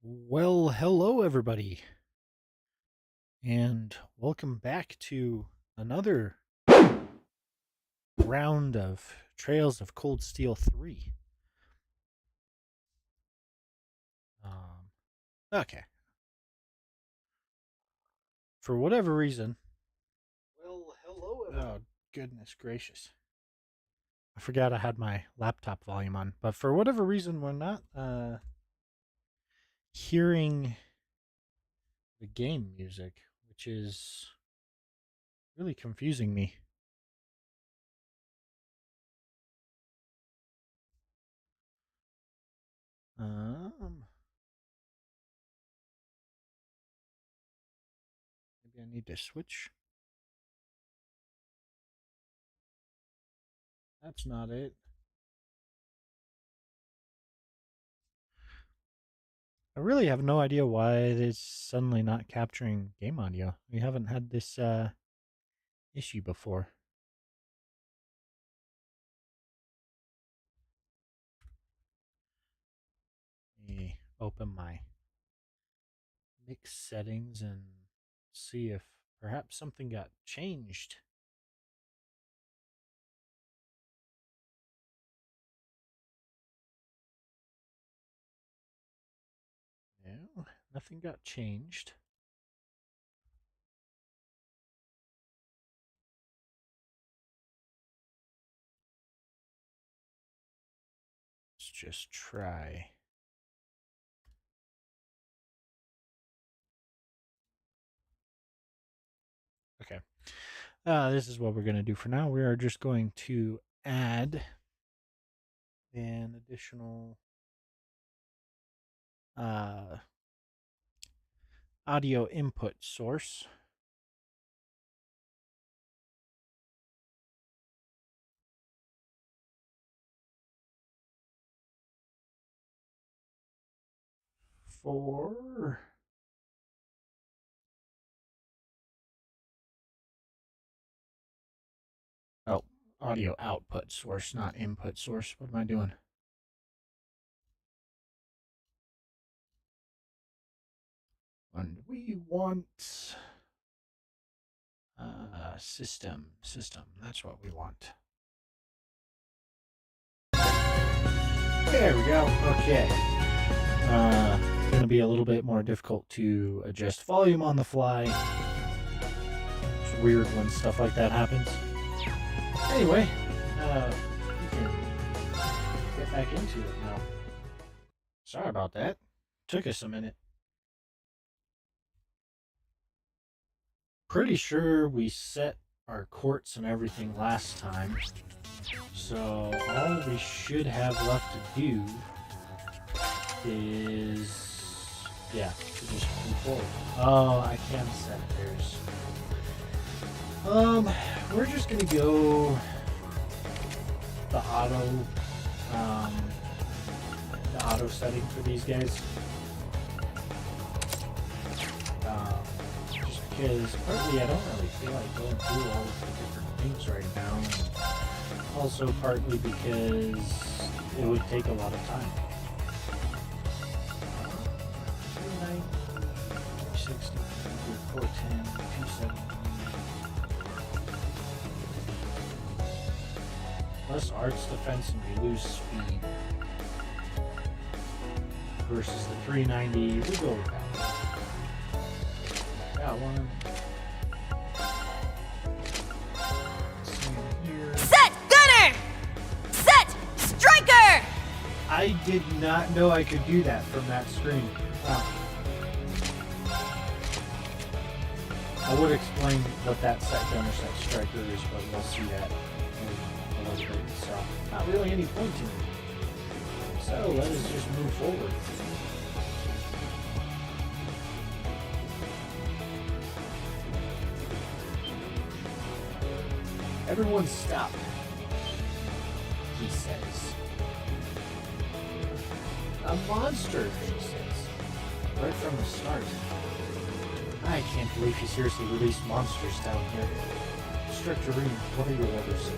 Well, hello everybody, and welcome back to another round of Trails of Cold Steel 3. Okay. For whatever reason, well, hello everybody. Oh, goodness gracious. I forgot I had my laptop volume on, but for whatever reason, we're not hearing the game music, which is really confusing me. Maybe I need to switch. That's not it. I really have no idea why it's suddenly not capturing game audio. We haven't had this issue before. Let me open my mix settings and see if perhaps something got changed. No, nothing got changed. Let's just try. Okay. This is what we're going to do for now. We are just going to add an additional audio input source. For audio output source, not input source. What am I doing? And we want system. That's what we want. There we go. Okay. Going to be a little bit more difficult to adjust volume on the fly. It's weird when stuff like that happens. Anyway, we can get back into it now. Sorry about that. Took us a minute. Pretty sure we set our quartz and everything last time. So all we should have left to do is, to just move forward. Oh, I can set theirs. We're just gonna go the auto setting for these guys. Just because partly I don't really feel like going through all of the different things right now. And also partly because it would take a lot of time. 390, 360, 410, 270. Plus arts defense and we lose speed. Versus the 390, we go with that. Got one. Set gunner! Set striker! I did not know I could do that from that screen. I would explain what that set gunner, set striker is, but we'll see that in a little bit. So, not really any point in it. So, let us just move forward. Everyone stop, he says. A monster, she says. Right from the start. I can't believe he seriously released monsters down here. Instructor Reed, what are your orders?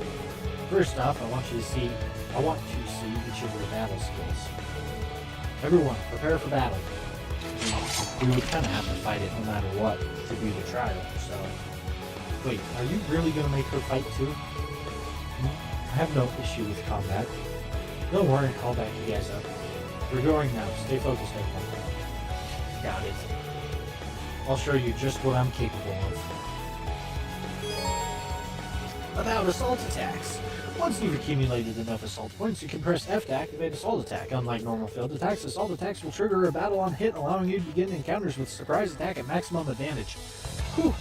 First off, I want to see each of your battle skills. Everyone, prepare for battle. we would kind of have to fight it no matter what to do the trial. So, wait, are you really going to make her fight too? I have no issue with combat. Don't worry, I'll back you guys up. We're going now. Stay focused, everyone. Got it. I'll show you just what I'm capable of. About assault attacks. Once you've accumulated enough assault points, you can press F to activate assault attack. Unlike normal field attacks, assault attacks will trigger a battle on hit, allowing you to begin encounters with surprise attack at maximum advantage. Whew.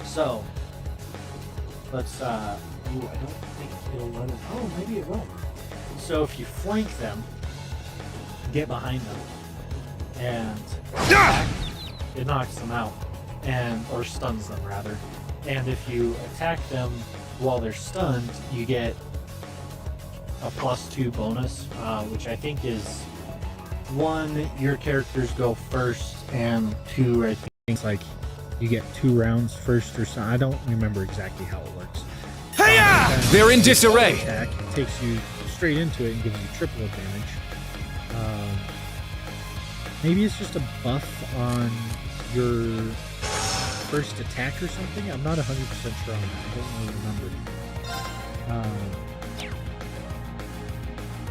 So, let's, ooh, I don't think it'll let it, oh, maybe it won't. So if you flank them, get behind them, and attack, it knocks them out, or stuns them rather. And if you attack them while they're stunned, you get a +2 bonus, which I think is 1, your characters go first, and 2, I think it's like you get 2 rounds first or something. I don't remember exactly how it works. They're in disarray. Attack takes you straight into it and gives you triple advantage. Maybe it's just a buff on your first attack or something. I'm not 100% sure on that. I don't really remember.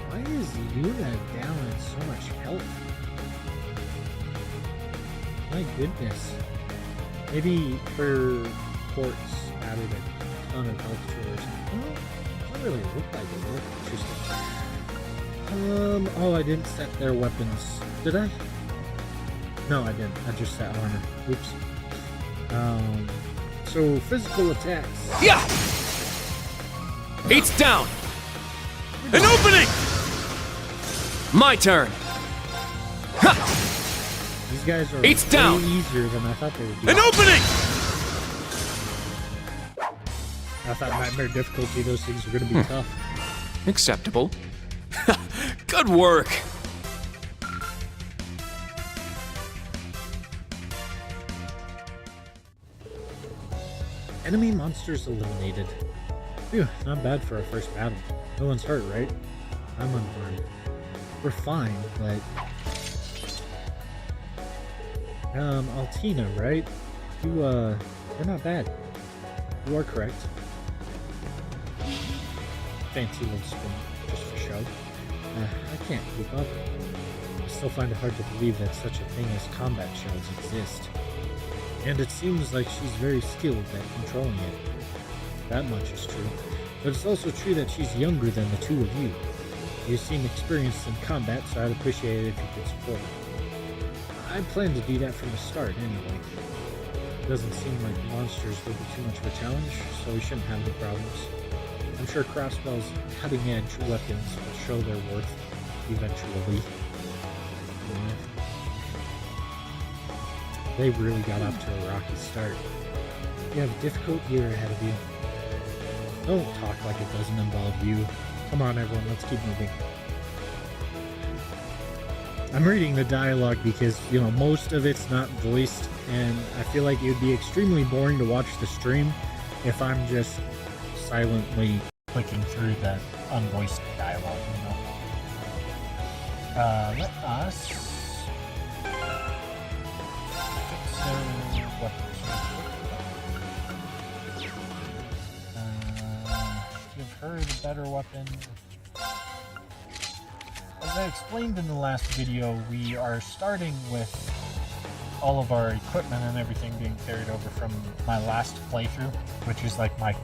Why is Yuna down in so much health? My goodness. Maybe her ports added a ton of health to her or something. Oh, doesn't really look like it. Look interesting. Oh, I didn't set their weapons. Did I? No, I didn't. I just set armor. Oops. So physical attacks. Yeah! It's down! An opening! My turn! Ha! These guys are It's down! way easier than I thought they would be. An opening! I thought nightmare difficulty, those things were going to be tough. Acceptable. Good work! Enemy monsters eliminated. Phew, not bad for our first battle. No one's hurt, right? I'm unharmed. We're fine, but... Altina, right? You're not bad. You are correct. Fancy little spin, just for show. I can't keep up. I still find it hard to believe that such a thing as combat shells exist. And it seems like she's very skilled at controlling it. That much is true. But it's also true that she's younger than the two of you. You seem experienced in combat, so I'd appreciate it if you could support her. I plan to do that from the start, anyway. It doesn't seem like monsters would be too much of a challenge, so we shouldn't have any problems. I'm sure Crossbell's cutting-edge weapons will show their worth eventually. Yeah. They really got off to a rocky start. You have a difficult year ahead of you. Don't talk like it doesn't involve you. Come on, everyone, let's keep moving. I'm reading the dialogue because, most of it's not voiced, and I feel like it would be extremely boring to watch the stream if I'm just silently clicking through the unvoiced dialogue, Let us fix their weapons. Give her the better weapon. As I explained in the last video, we are starting with all of our equipment and everything being carried over from my last playthrough, which is like my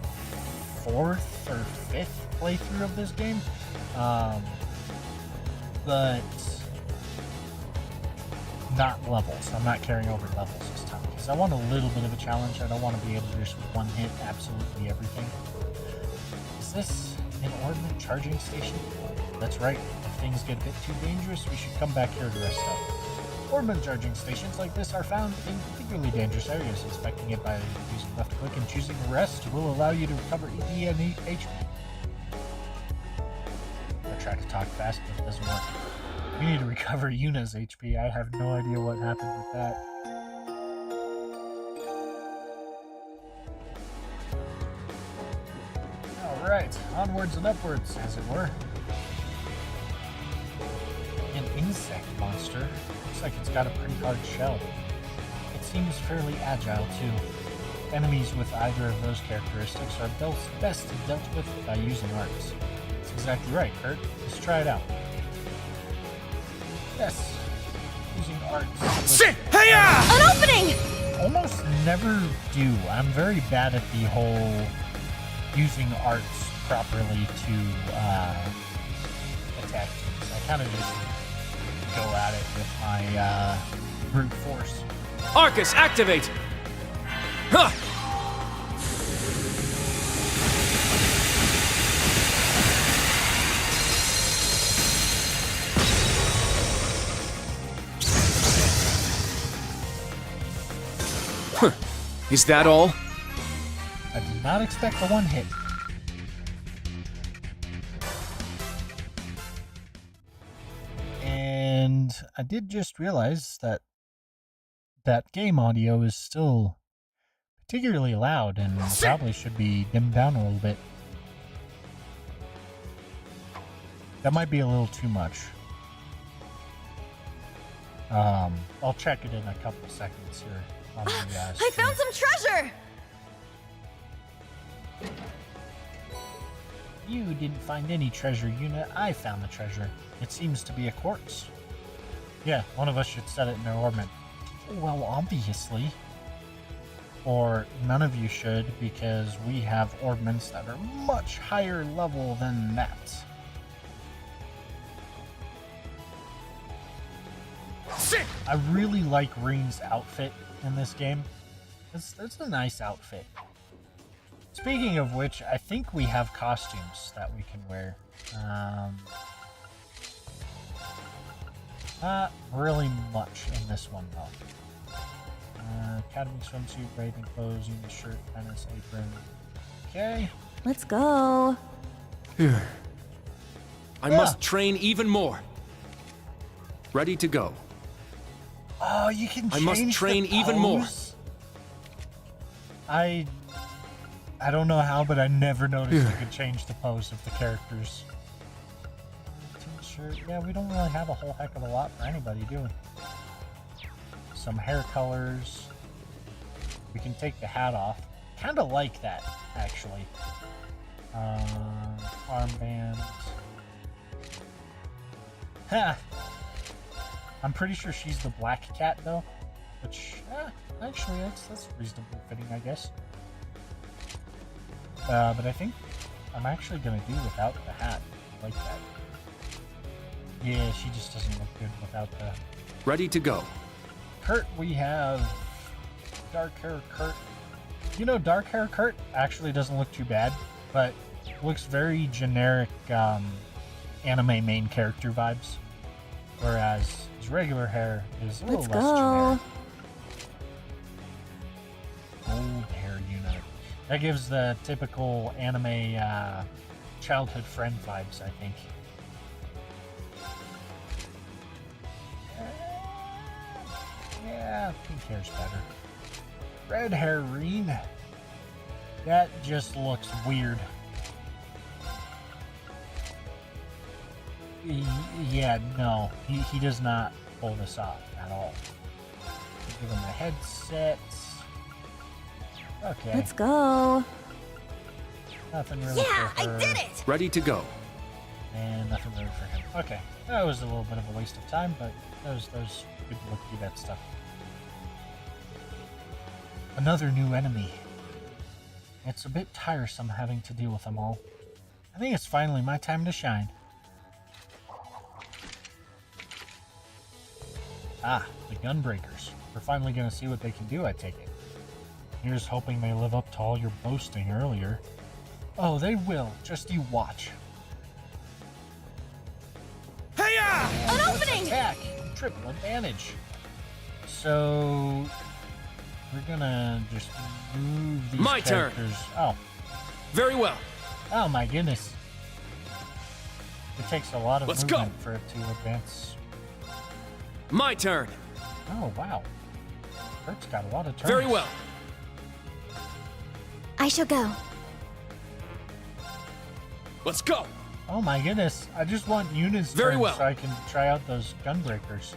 4th or 5th playthrough of this game. But not levels. I'm not carrying over levels this time because I want a little bit of a challenge. I don't want to be able to just one hit absolutely everything. Is this an ordnance charging station? That's right. If things get a bit too dangerous, we should come back here to rest up. Ordnance charging stations like this are found in particularly dangerous areas. Inspecting it by using left click and choosing rest will allow you to recover EP and HP. I try to talk fast, but it doesn't work. We need to recover Yuna's HP. I have no idea what happened with that. Alright, onwards and upwards, as it were. In insect monster. Looks like it's got a pretty hard shell. It seems fairly agile, too. Enemies with either of those characteristics are best dealt with by using arts. That's exactly right, Kurt. Let's try it out. Yes. Using arts. An opening! Almost never do. I'm very bad at the whole using arts properly to attack things. I kind of just go at it with my brute force. Arcus, activate! Huh! Huh. Is that all? I did not expect a one hit. And I did just realize that that game audio is still particularly loud and probably should be dimmed down a little bit. That might be a little too much. I'll check it in a couple seconds here. On the, I found some treasure! You didn't find any treasure, Unit. I found the treasure. It seems to be a quartz. Yeah, one of us should set it in their orbit. Well, obviously. Or none of you should, because we have orbments that are much higher level than that. I really like Reen's outfit in this game. It's a nice outfit. Speaking of which, I think we have costumes that we can wear. Not really much in this one, though. Academy swimsuit, bathing clothes, unit shirt, tennis apron. Okay. Let's go. I must train even more. Ready to go. Oh, you can change I must train the even more. pose? I don't know how, but I never noticed you could change the pose of the characters. T-shirt. Yeah, we don't really have a whole heck of a lot for anybody, do we? Some hair colors. We can take the hat off. Kind of like that, actually. Armband. Ha! I'm pretty sure she's the black cat, though. Which, actually, that's reasonably fitting, I guess. But I think I'm actually going to do without the hat. I like that. Yeah, she just doesn't look good without the... Ready to go. Kurt, we have dark hair Kurt. You know, dark hair Kurt actually doesn't look too bad, but looks very generic anime main character vibes. Whereas his regular hair is a little less generic. Gold hair unit. That gives the typical anime childhood friend vibes, I think. Yeah, pink hair's better. Red hair Reen. That just looks weird. Yeah, no, he does not pull this off at all. Give him a headset. Okay. Let's go. Nothing really Yeah, for her. I did it! Ready to go. And nothing really for him. Okay, that was a little bit of a waste of time, but that was good to look through that stuff. Another new enemy. It's a bit tiresome having to deal with them all. I think it's finally my time to shine. Ah, the Gunbreakers. We're finally going to see what they can do, I take it. Here's hoping they live up to all your boasting earlier. Oh, they will. Just you watch. Hey-ya! An opening! Attack! Triple advantage. So... we're gonna just move these My turn. characters. Oh. Very well. Oh my goodness. It takes a lot of Let's go. movement for it to advance. My turn. Oh, wow. Kurt's got a lot of turns. Very well. I shall go. Let's go. Oh my goodness. I just want Yuna's Very turn well. so I can try out those gun breakers.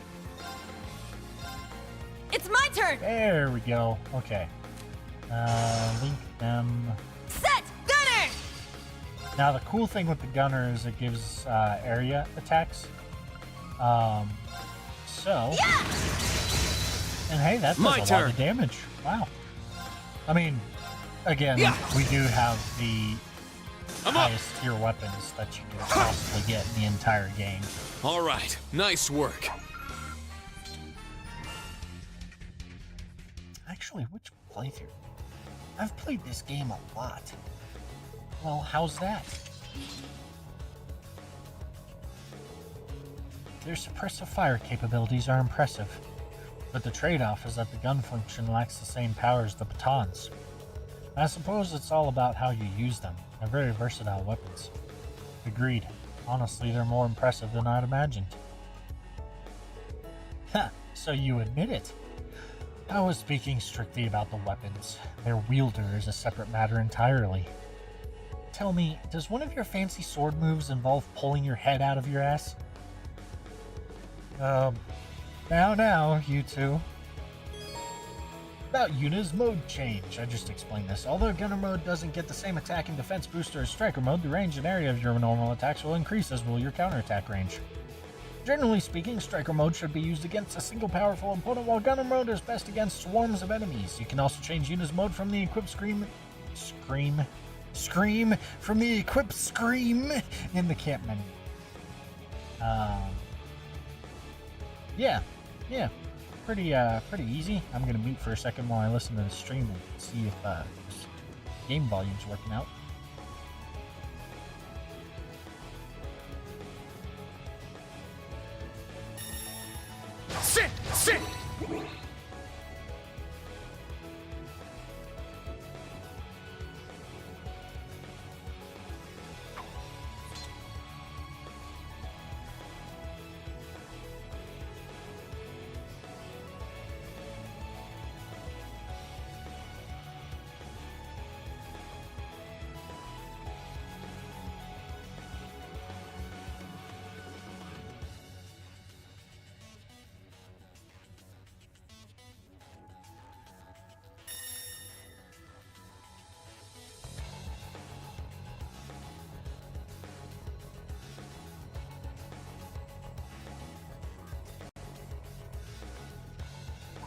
It's my turn! There we go. Okay. Link them. Set! Gunner! Now the cool thing with the gunner is it gives area attacks. So. Yeah! And hey, that does My a lot turn. of damage. Wow. I mean, again, Yeah. we do have the I'm up. highest tier weapons that you can possibly get in the entire game. All right. Nice work. Actually, which playthrough? I've played this game a lot. Well, how's that? Their suppressive fire capabilities are impressive, but the trade-off is that the gun function lacks the same power as the batons. I suppose it's all about how you use them. They're very versatile weapons. Agreed. Honestly, they're more impressive than I'd imagined. Ha! So you admit it. I was speaking strictly about the weapons. Their wielder is a separate matter entirely. Tell me, does one of your fancy sword moves involve pulling your head out of your ass? Now, you two. About Yuna's mode change. I just explained this. Although Gunner mode doesn't get the same attack and defense booster as Striker mode, the range and area of your normal attacks will increase, as will your counterattack range. Generally speaking, Striker mode should be used against a single powerful opponent, while Gunner mode is best against swarms of enemies. You can also change Yuna's mode from the equipped scream from the equipped scream in the camp menu. Yeah, pretty easy. I'm gonna mute for a second while I listen to the stream and see if this game volume's working out. Sit!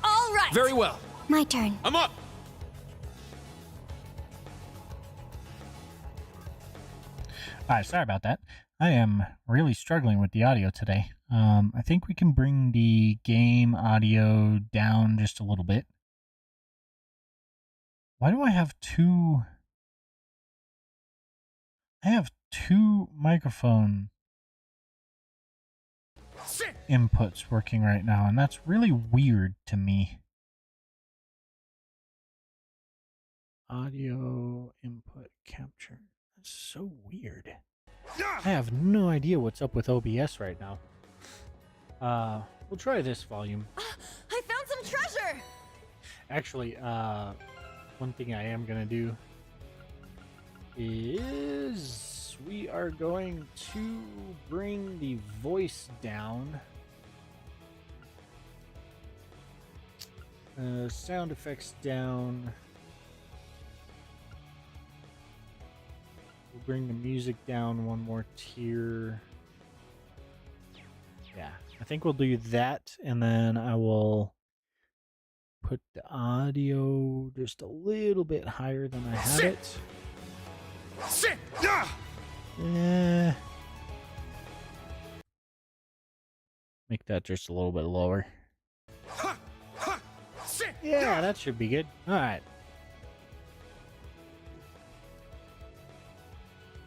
All right! Very well. My turn. I'm up. Alright, sorry about that. I am really struggling with the audio today. I think we can bring the game audio down just a little bit. Why do I have two... I have two microphone Sit. inputs working right now, and that's really weird to me. Audio input capture. That's so weird. I have no idea what's up with OBS right now. We'll try this volume. I found some treasure! Actually, one thing I am gonna do is we are going to bring the voice down. Sound effects down. We'll bring the music down one more tier. Yeah, I think we'll do that, and then I will put the audio just a little bit higher than I had it. Sit. Make that just a little bit lower. Sit. Yeah, that should be good. All right.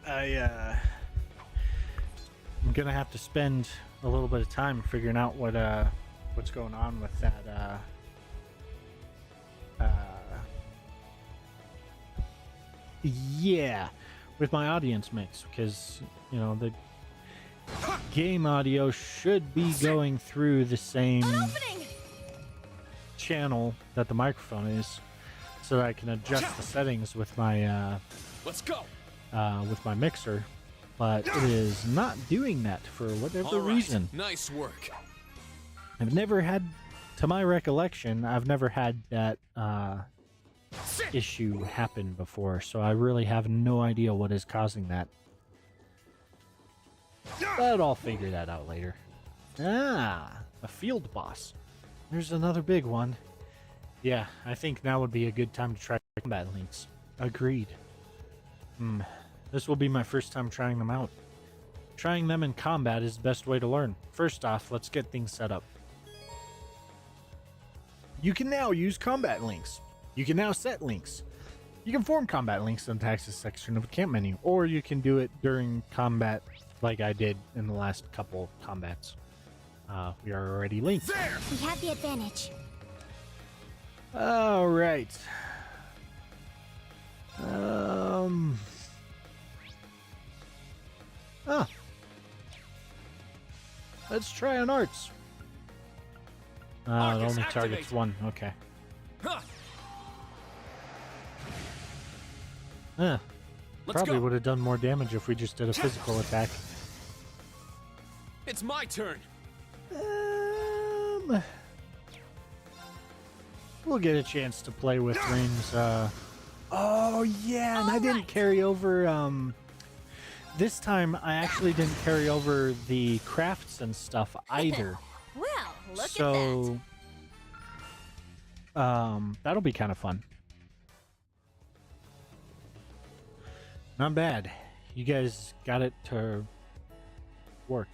I'm gonna have to spend a little bit of time figuring out what's going on with that yeah, with my audience mix, because you know the game audio should be going through the same An opening! channel that the microphone is, so that I can adjust the settings with my Let's go. with my mixer. but it is not doing that for whatever All right. reason. Nice work. I've never had, to my recollection, I've never had that issue happen before, so I really have no idea what is causing that. But I'll figure that out later. Ah, a field boss. There's another big one. Yeah, I think now would be a good time to try combat links. Agreed. This will be my first time trying them out. Trying them in combat is the best way to learn. First off, let's get things set up. You can now use combat links. You can now set links. You can form combat links in the TOCS section of the camp menu, or you can do it during combat like I did in the last couple combats. We are already linked. There! We have the advantage. All right. Let's try on arts. It Arcus only targets activated. one. Okay. Huh. Let's Probably go. would have done more damage if we just did a physical attack. It's my turn. We'll get a chance to play with rings. Oh yeah, and I didn't Alright. carry over. This time I actually didn't carry over the crafts and stuff either. Well, look at that. So, that'll be kind of fun. Not bad. You guys got it to work.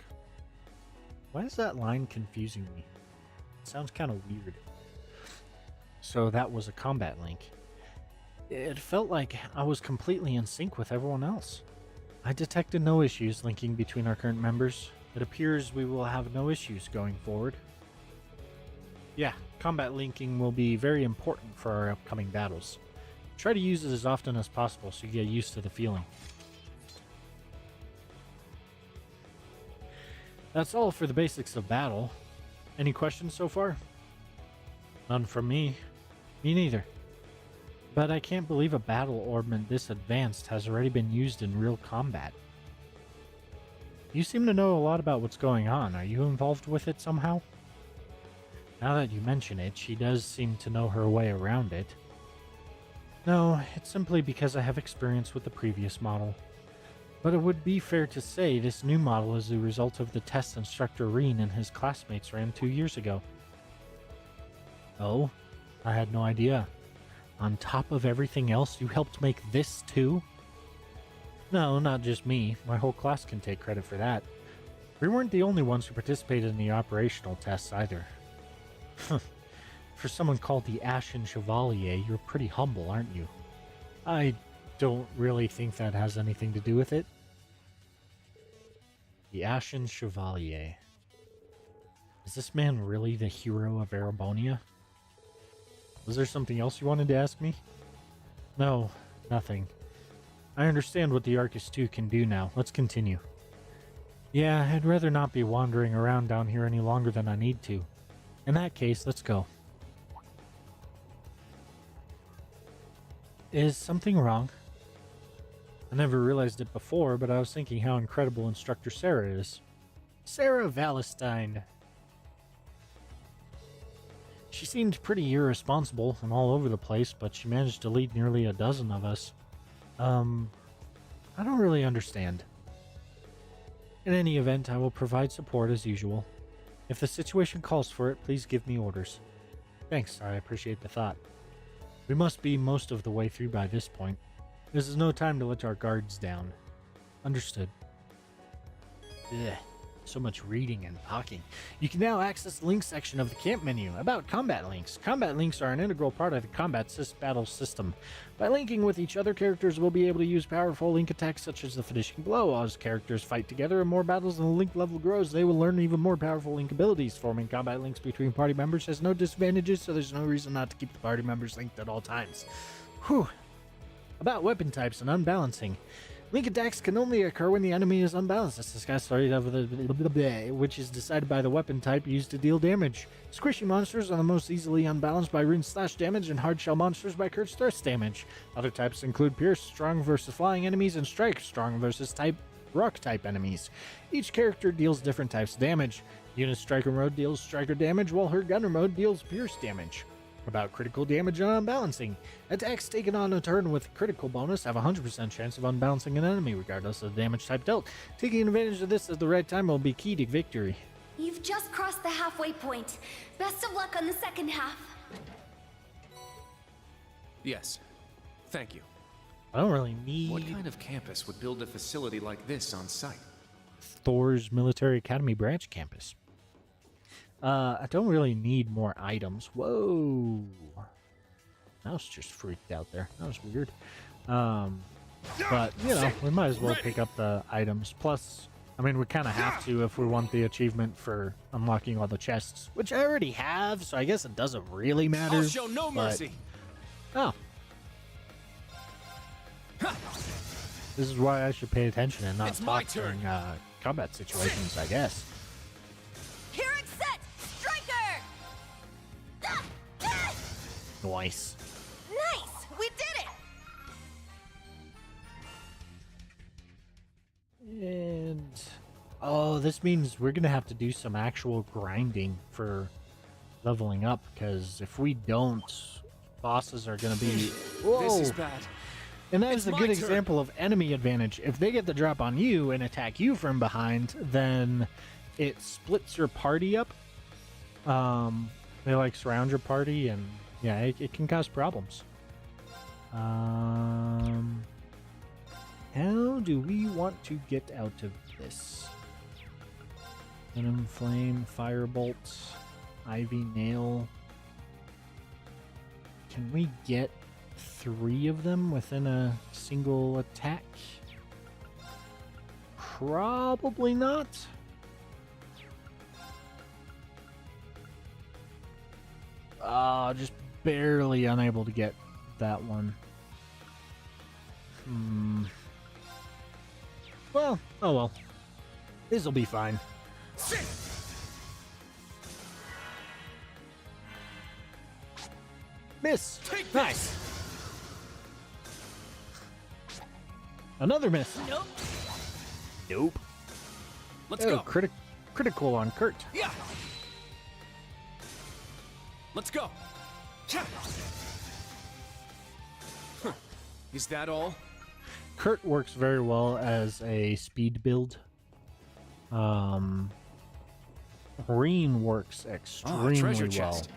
Why is that line confusing me? It sounds kind of weird. So that was a combat link. It felt like I was completely in sync with everyone else. I detected no issues linking between our current members. It appears we will have no issues going forward. Yeah, combat linking will be very important for our upcoming battles. Try to use it as often as possible so you get used to the feeling. That's all for the basics of battle. Any questions so far? None from me. Me neither. But I can't believe a battle ornament this advanced has already been used in real combat. You seem to know a lot about what's going on. Are you involved with it somehow? Now that you mention it, she does seem to know her way around it. No, it's simply because I have experience with the previous model. But it would be fair to say this new model is the result of the test instructor Reen and his classmates ran 2 years ago. Oh? I had no idea. On top of everything else, you helped make this too? No, not just me. My whole class can take credit for that. We weren't the only ones who participated in the operational tests either. For someone called the Ashen Chevalier, you're pretty humble, aren't you? I don't really think that has anything to do with it. The Ashen Chevalier. Is this man really the hero of Erebonia? Was there something else you wanted to ask me? No, nothing. I understand what the Arcus 2 can do now. Let's continue. Yeah, I'd rather not be wandering around down here any longer than I need to. In that case, let's go. Is something wrong? I never realized it before, but I was thinking how incredible Instructor Sarah is. Sarah Valestine. She seemed pretty irresponsible and all over the place, but she managed to lead nearly a dozen of us. I don't really understand. In any event, I will provide support as usual. If the situation calls for it, please give me orders. Thanks, I appreciate the thought. We must be most of the way through by this point. This is no time to let our guards down. Understood. Ugh, so much reading and talking. You can now access the link section of the camp menu. About combat links. Combat links are an integral part of the combat battle system. By linking with each other, characters will be able to use powerful link attacks such as the finishing blow. As characters fight together in more battles and the link level grows, they will learn even more powerful link abilities. Forming combat links between party members has no disadvantages, so there's no reason not to keep the party members linked at all times. Whew. About weapon types and unbalancing. Link attacks can only occur when the enemy is unbalanced. This discussed which is decided by the weapon type used to deal damage. Squishy monsters are the most easily unbalanced by rune slash damage, and hard shell monsters by curse thrust damage. Other types include pierce, strong versus flying enemies, and strike, strong versus type rock-type enemies. Each character deals different types of damage. Unit Striker mode deals striker damage, while her Gunner mode deals pierce damage. About critical damage and unbalancing. Attacks taken on a turn with critical bonus have a 100% chance of unbalancing an enemy, regardless of the damage type dealt. Taking advantage of this at the right time will be key to victory. You've just crossed the halfway point. Best of luck on the second half. Yes. Thank you. I don't really need What kind of campus would build a facility like this on site? Thor's Military Academy branch campus. I don't really need more items. Whoa. I was just freaked out there. That was weird. But, you know, we might as well pick up the items. Plus, I mean, we kind of have to if we want the achievement for unlocking all the chests, which I already have, so I guess it doesn't really matter. I'll show no mercy. Oh. This is why I should pay attention and not It's my talk turn. during combat situations, I guess. Here it's set! Striker! Nice. Nice! We did it! And oh, this means we're gonna have to do some actual grinding for leveling up, because if we don't, bosses are gonna be This is bad. And that It's is a my good turn. example of enemy advantage. If they get the drop on you and attack you from behind, then it splits your party up. They like surround your party, and yeah, it can cause problems. How do we want to get out of this? Venom Flame, Firebolt, Ivy Nail. Can we get 3 of them within a single attack? Probably not. Just barely unable to get that one. Well, oh well. This'll be fine. Miss! Take Nice! Another miss! Nope. Nope. Let's Oh, go. critical on Kurt. Yeah. Let's go. Huh. Is that all? Kurt works very well as a speed build. Reen works extremely treasure well chest.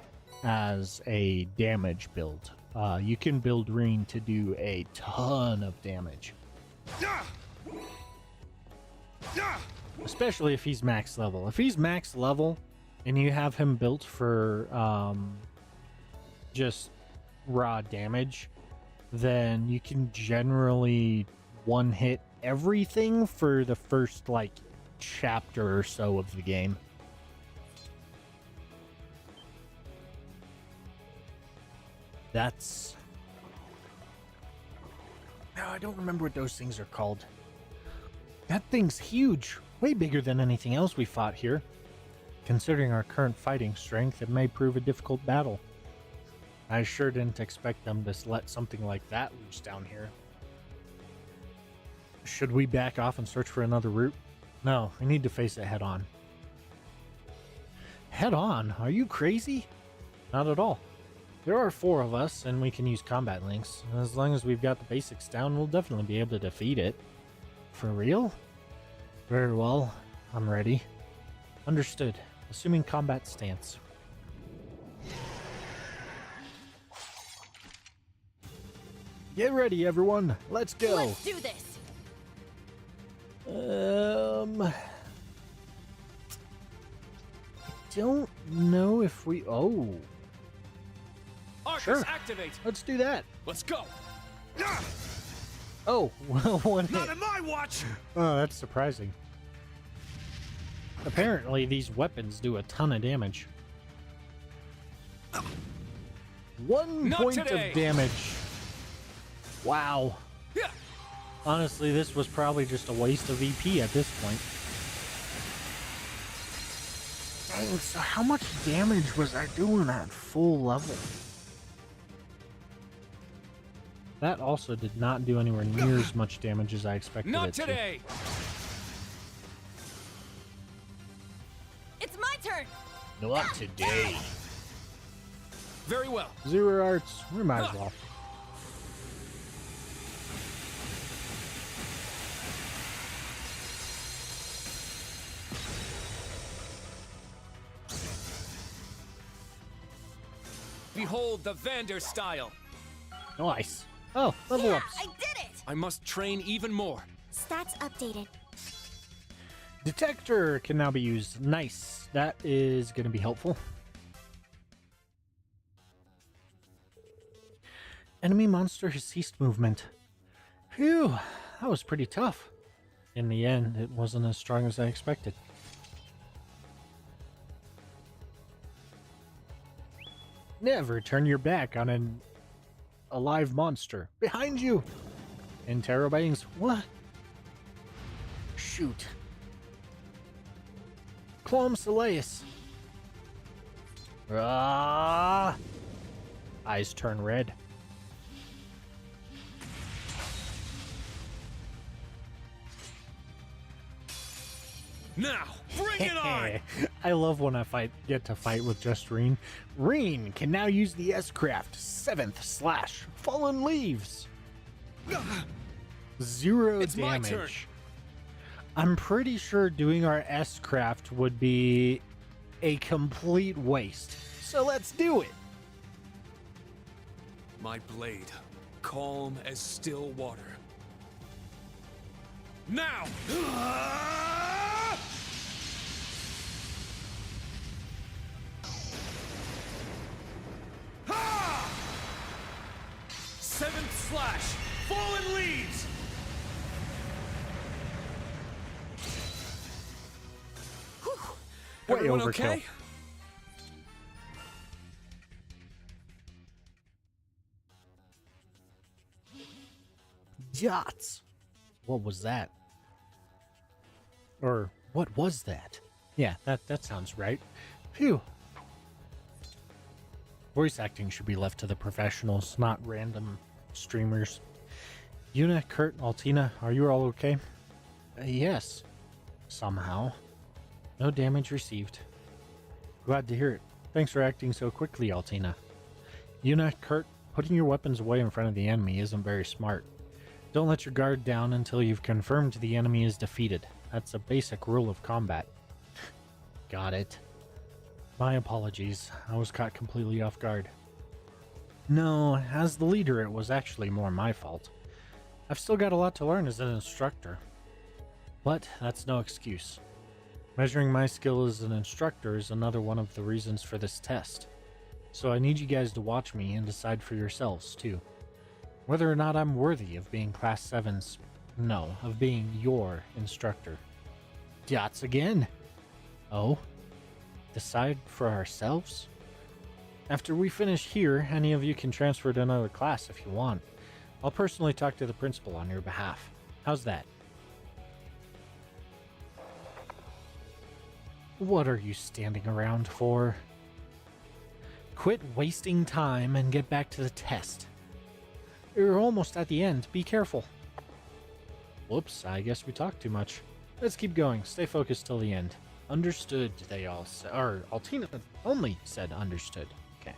as a damage build. You can build Reen to do a ton of damage, especially if he's max level. If he's max level and you have him built for just raw damage, then you can generally one hit everything for the first like chapter or so of the game. That's... No, I don't remember what those things are called. That thing's huge. Way bigger than anything else we fought here. Considering our current fighting strength, it may prove a difficult battle. I sure didn't expect them to let something like that loose down here. Should we back off and search for another route? No, we need to face it head on. Head on? Are you crazy? Not at all. There are 4 of us, and we can use combat links. As long as we've got the basics down, we'll definitely be able to defeat it. For real? Very well. I'm ready. Understood. Assuming combat stance. Get ready, everyone. Let's go. Let's do this! I don't know if we... Oh, Arcus, Sure. activate. let's do that. Let's go. Oh, well, one Not hit. on my watch. Oh, that's surprising. Apparently, these weapons do a ton of damage. 1 Not point today. of damage. Wow. Yeah. Honestly, this was probably just a waste of EP at this point. Dang, so how much damage was I doing at full level? That also did not do anywhere near as much damage as I expected Not it to. today. Not today. Very well. Zero arts. We might as well. Behold the Vander style. Nice. Oh, level Yeah, ups. I did it! I must train even more. Stats updated. Detector can now be used. Nice. That is going to be helpful. Enemy monster has ceased movement. Phew, that was pretty tough. In the end, it wasn't as strong as I expected. Never turn your back on an alive monster. Behind you! Interrobangs. What? Shoot. Clom Soleus. Ah! Eyes turn red. Now, bring it on! I love when I get to fight with just Reen. Reen can now use the S-Craft 7th / Fallen Leaves. 0 It's my damage. turn. I'm pretty sure doing our S-Craft would be a complete waste. So let's do it. My blade, calm as still water. Now! 7th / Fallen Leaves! Way Everyone overkill. okay? Yachts. What was that? Or what was that? Yeah, that sounds right. Phew. Voice acting should be left to the professionals, not random streamers. Yuna, Kurt, Altina, are you all okay? Yes. Somehow. No damage received. Glad to hear it. Thanks for acting so quickly, Altina. Yuna, Kurt, putting your weapons away in front of the enemy isn't very smart. Don't let your guard down until you've confirmed the enemy is defeated. That's a basic rule of combat. Got it. My apologies. I was caught completely off guard. No, as the leader, it was actually more my fault. I've still got a lot to learn as an instructor. But that's no excuse. Measuring my skill as an instructor is another one of the reasons for this test. So I need you guys to watch me and decide for yourselves, too. Whether or not I'm worthy of being Class 7's... No, of being your instructor. Dots again! Oh? Decide for ourselves? After we finish here, any of you can transfer to another class if you want. I'll personally talk to the principal on your behalf. How's that? What are you standing around for? Quit wasting time and get back to the test. You're almost at the end. Be careful. Whoops, I guess we talked too much. Let's keep going. Stay focused till the end. Understood, they all said. Or Altina only said understood. Okay.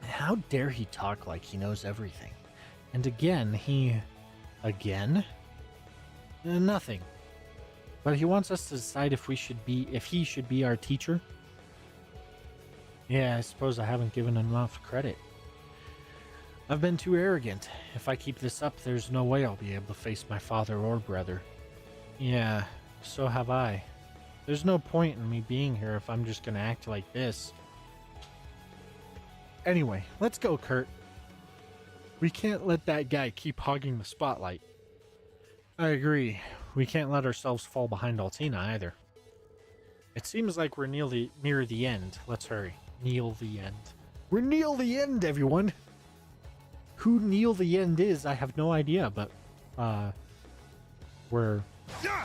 How dare he talk like he knows everything? And again, Again? Nothing. But he wants us to decide if he should be our teacher. Yeah, I suppose I haven't given him enough credit. I've been too arrogant. If I keep this up, there's no way I'll be able to face my father or brother. Yeah, so have I. There's no point in me being here if I'm just gonna act like this. Anyway, let's go, Kurt. We can't let that guy keep hogging the spotlight. I agree. We can't let ourselves fall behind Altina either. It seems like we're near the end. Let's hurry. Kneel the end. We're near the end, everyone! Who Kneel the End is, I have no idea, but, we're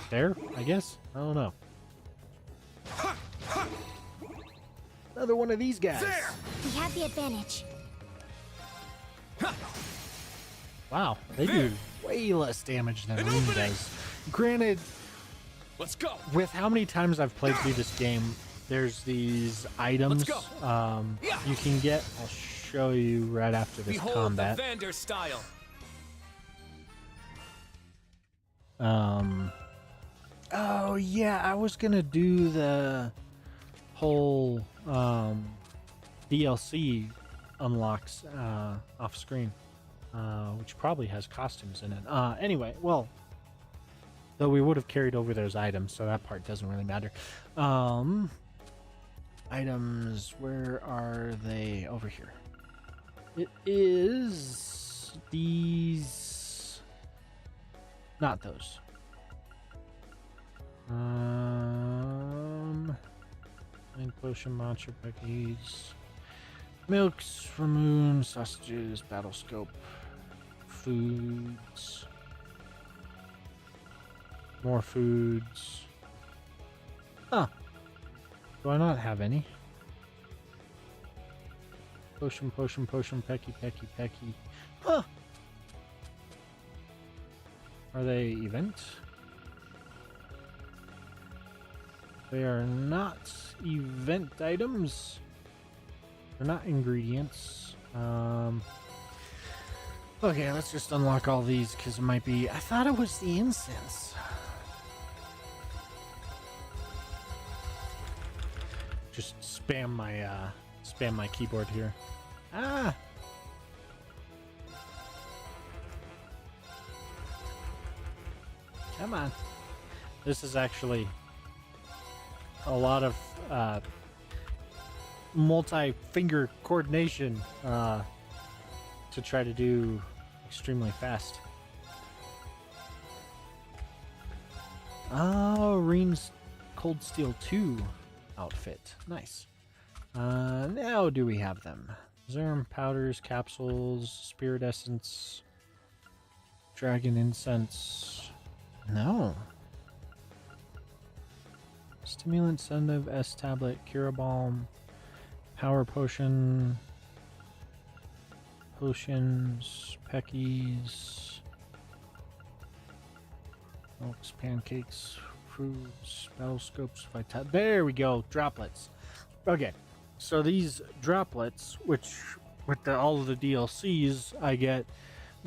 there, I guess? I don't know. Another one of these guys. There! We have the advantage. Wow, they do way less damage than Reen does. Granted, Let's go! with how many times I've played through this game, there's these items Let's you can get. I'll show you right after this Behold combat. the Vander style. Oh yeah, I was gonna do the whole DLC unlocks off screen, which probably has costumes in it. Anyway, well, though we would have carried over those items, so that part doesn't really matter. Items, where are they? Over here. It is these, not those. Mind potion, matcha packies, milks from moon, sausages, battle scope, foods, more foods. Huh. Do I not have any? Potion, potion, potion, pecky, pecky, pecky. Huh. Are they event? They are not event items. They're not ingredients. Okay, let's just unlock all these because it might be. I thought it was the incense. Just spam my keyboard here. Ah. Come on. This is actually a lot of multi-finger coordination to try to do extremely fast. Oh, Reen's Cold Steel 2 outfit. Nice. Now do we have them? Zerm powders, capsules, spirit essence, dragon incense. No. Stimulant, sedative, S tablet, cure balm, power potion, potions, peckies, milks, pancakes, fruits, battle scopes, vital. There we go, droplets. Okay, so these droplets, which with all of the DLCs, I get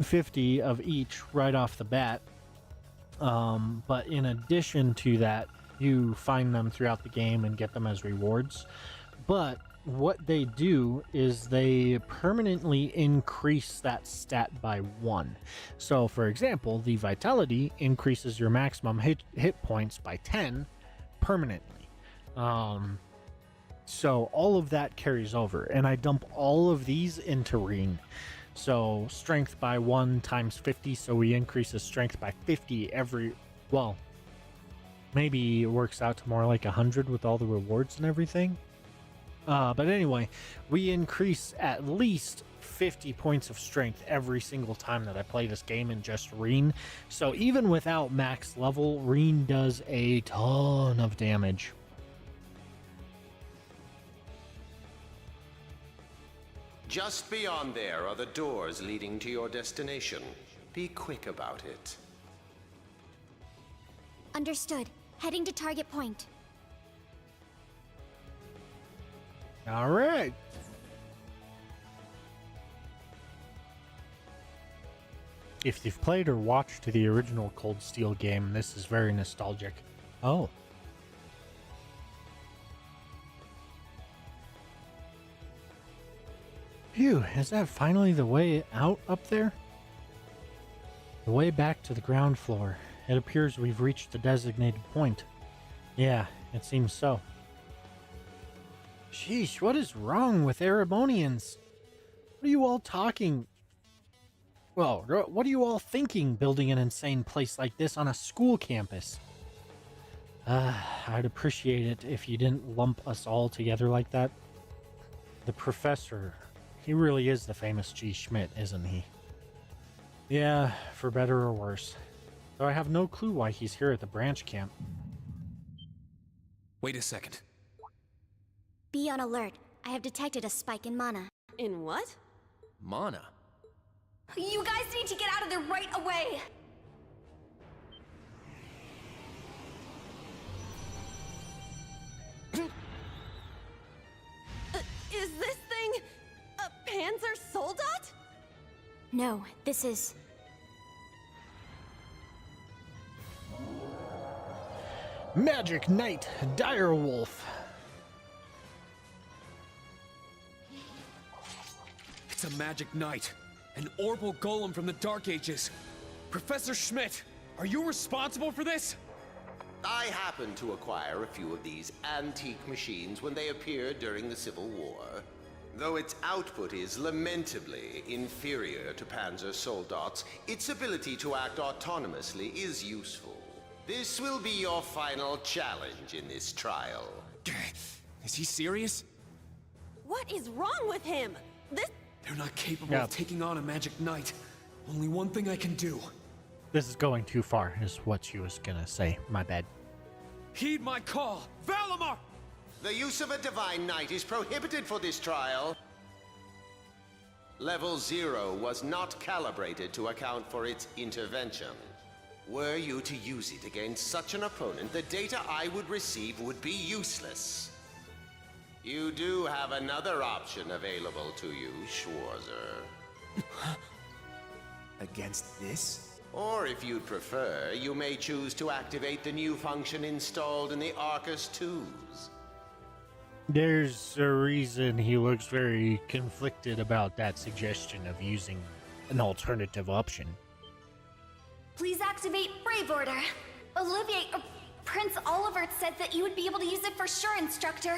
50 of each right off the bat. But in addition to that, you find them throughout the game and get them as rewards. But what they do is they permanently increase that stat by 1. So for example, the vitality increases your maximum hit points by 10 permanently. So all of that carries over, and I dump all of these into Reen. So strength by 1 times 50, so we increase his strength by 50 every, well, maybe it works out to more like 100 with all the rewards and everything. But anyway, we increase at least 50 points of strength every single time that I play this game in just Reen. So even without max level, Reen does a ton of damage. Just beyond there are the doors leading to your destination. Be quick about it. Understood. Heading to target point. All right. If you've played or watched the original Cold Steel game, this is very nostalgic. Oh. Phew, is that finally the way out up there? The way back to the ground floor. It appears we've reached the designated point. Yeah, it seems so. Sheesh, what is wrong with Erebonians? What are you all talking? Well, what are you all thinking building an insane place like this on a school campus? I'd appreciate it if you didn't lump us all together like that. The professor, he really is the famous G. Schmidt, isn't he? Yeah, for better or worse. Though I have no clue why he's here at the branch camp. Wait a second. Be on alert. I have detected a spike in mana. In what? Mana. You guys need to get out of there right away! Is this thing a Panzer Soldat? No, this is... Magic Knight Direwolf. It's a magic knight. An orbital golem from the Dark Ages. Professor Schmidt, are you responsible for this? I happened to acquire a few of these antique machines when they appeared during the Civil War. Though its output is lamentably inferior to Panzer Soldat's, its ability to act autonomously is useful. This will be your final challenge in this trial. Is he serious? What is wrong with him? This... They're not capable of taking on a magic knight. Only one thing I can do. This is going too far, is what she was gonna say. My bad. Heed my call! Valimar! The use of a Divine Knight is prohibited for this trial. Level 0 was not calibrated to account for its intervention. Were you to use it against such an opponent, the data I would receive would be useless. You do have another option available to you, Schwarzer. Against this? Or if you'd prefer, you may choose to activate the new function installed in the Arcus 2s. There's a reason he looks very conflicted about that suggestion of using an alternative option. Please activate Brave Order. Olivier, Prince Oliver said that you would be able to use it for sure, Instructor.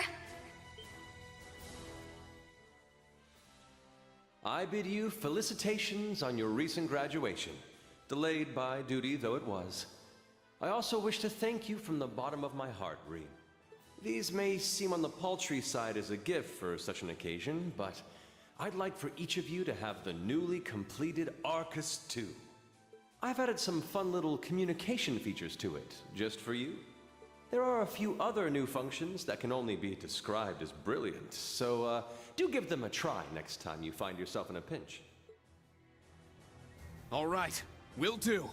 I bid you felicitations on your recent graduation, delayed by duty though it was. I also wish to thank you from the bottom of my heart, Reed. These may seem on the paltry side as a gift for such an occasion, but I'd like for each of you to have the newly completed Arcus 2. I've added some fun little communication features to it, just for you. There are a few other new functions that can only be described as brilliant, so do give them a try next time you find yourself in a pinch. All right, will do.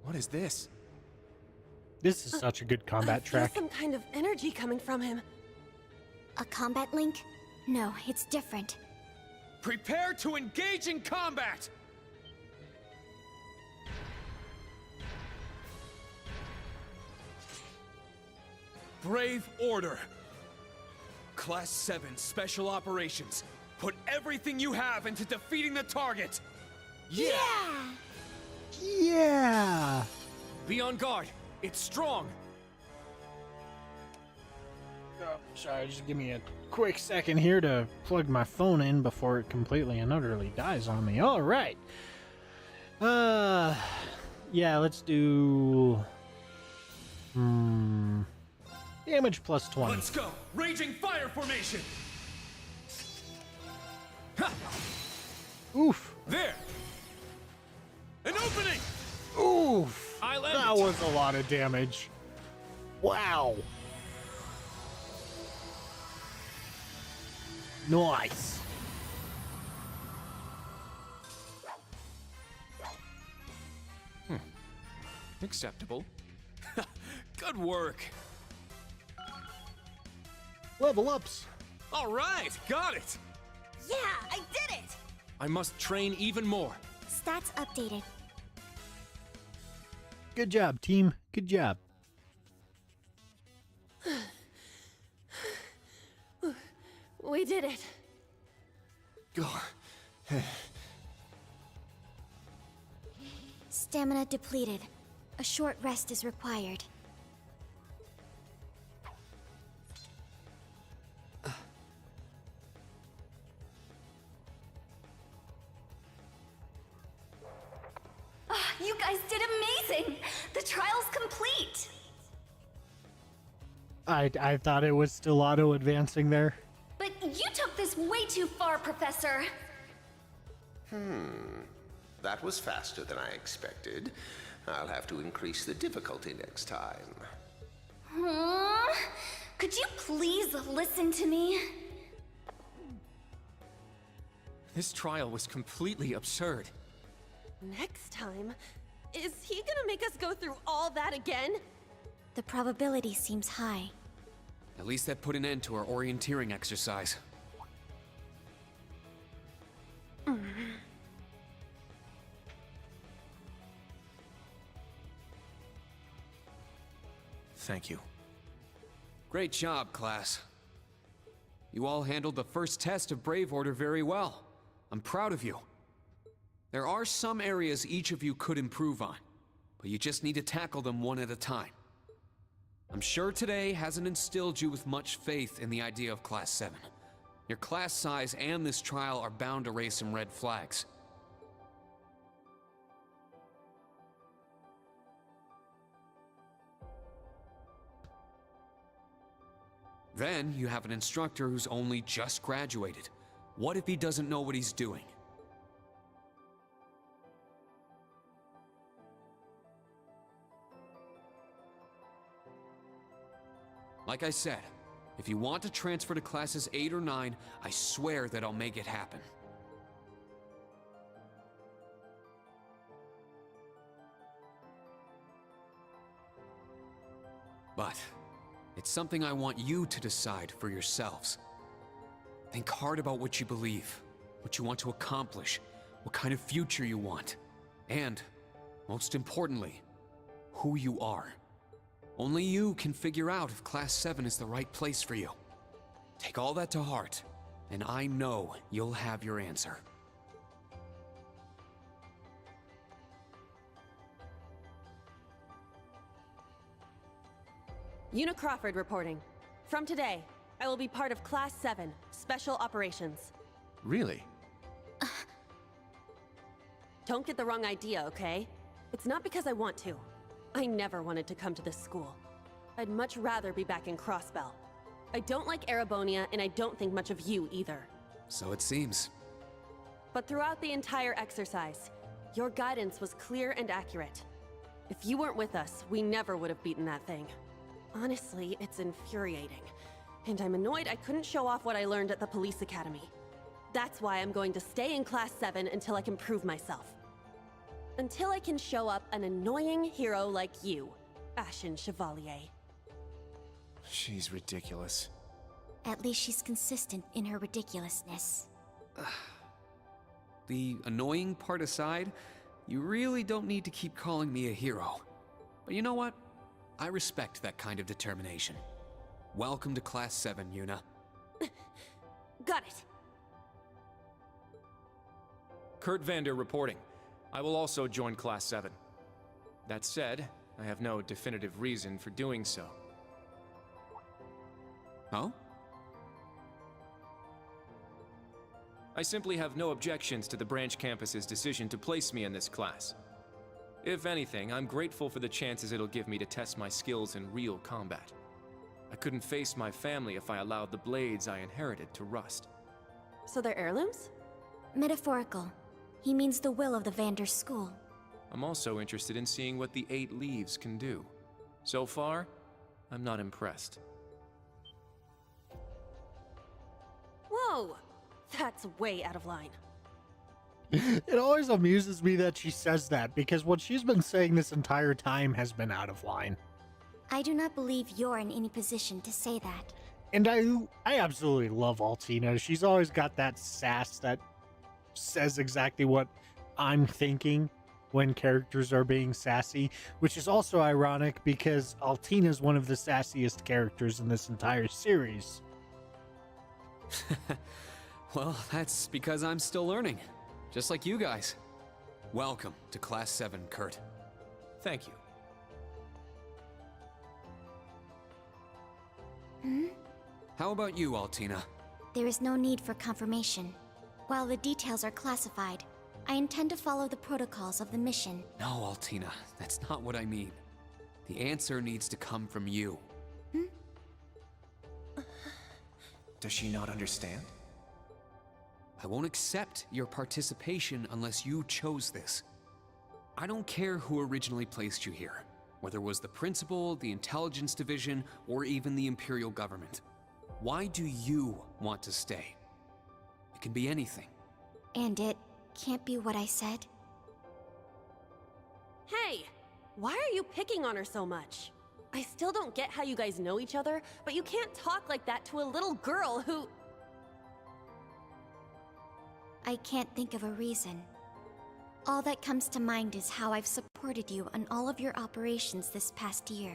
What is this? This is such a good I combat feel track. some kind of energy coming from him. A combat link? No, it's different. Prepare to engage in combat! Brave Order. Class 7 Special Operations. Put everything you have into defeating the target! Yeah! Yeah! Be on guard. It's strong. Oh, sorry, just give me a quick second here to plug my phone in before it completely and utterly dies on me. All right. Yeah, let's do... damage plus 20. Let's go. Raging fire formation. Ha! Oof. There. An opening. Oof. I landed. That was a lot of damage. Wow. Nice. Acceptable. Good work. Level ups. All right, got it. Yeah, I did it! I must train even more. Stats updated. Good job, team. Good job. We did it. Stamina depleted. A short rest is required. You guys did amazing! The trial's complete! I thought it was still auto-advancing there. But you took this way too far, Professor! That was faster than I expected. I'll have to increase the difficulty next time. Could you please listen to me? This trial was completely absurd. Next time? Is he gonna make us go through all that again? The probability seems high. least that put an end to our orienteering exercise. Thank you. Great job, class. You all handled the first test of Brave Order very well. I'm proud of you. There are some areas each of you could improve on, but you just need to tackle them one at a time. I'm sure today hasn't instilled you with much faith in the idea of Class 7. Your class size and this trial are bound to raise some red flags. Then you have an instructor who's only just graduated. What if he doesn't know what he's doing? Like I said, if you want to transfer to classes 8 or 9, I swear that I'll make it happen. But it's something I want you to decide for yourselves. Think hard about what you believe, what you want to accomplish, what kind of future you want, and, most importantly, who you are. Only you can figure out if Class 7 is the right place for you. Take all that to heart, and I know you'll have your answer. Una Crawford reporting. From today, I will be part of Class 7, Special Operations. Really? Don't get the wrong idea, okay? It's not because I want to. I never wanted to come to this school. I'd much rather be back in Crossbell. I don't like Erebonia, and I don't think much of you either. So it seems. But throughout the entire exercise, your guidance was clear and accurate. If you weren't with us, we never would have beaten that thing. Honestly, it's infuriating. And I'm annoyed I couldn't show off what I learned at the police academy. That's why I'm going to stay in Class 7 until I can prove myself. Until I can show up an annoying hero like you, Ashen Chevalier. She's ridiculous. At least she's consistent in her ridiculousness. The annoying part aside, you really don't need to keep calling me a hero. But you know what? I respect that kind of determination. Welcome to Class 7, Yuna. Got it. Kurt Vander reporting. I will also join Class 7. That said, I have no definitive reason for doing so. Oh? I simply have no objections to the branch campus's decision to place me in this class. If anything, I'm grateful for the chances it'll give me to test my skills in real combat. I couldn't face my family if I allowed the blades I inherited to rust. So they're heirlooms? Metaphorical. He means the will of the Vander school. I'm also interested in seeing what the 8 leaves can do. So far, I'm not impressed. Whoa! That's way out of line. It always amuses me that she says that, because what she's been saying this entire time has been out of line. I do not believe you're in any position to say that. And I absolutely love Altina. She's always got that sass that says exactly what I'm thinking when characters are being sassy, which is also ironic because Altina is one of the sassiest characters in this entire series. Well, that's because I'm still learning. Just like you guys. Welcome to Class 7, Kurt. Thank you. How about you, Altina? There is no need for confirmation. While the details are classified, I intend to follow the protocols of the mission. No, Altina, that's not what I mean. The answer needs to come from you. Does she not understand? I won't accept your participation unless you chose this. I don't care who originally placed you here, whether it was the principal, the intelligence division, or even the Imperial government. Why do you want to stay? It can be anything. And it can't be what I said. Hey! Why are you picking on her so much? I still don't get how you guys know each other, but you can't talk like that to a little girl who... I can't think of a reason. All that comes to mind is how I've supported you on all of your operations this past year.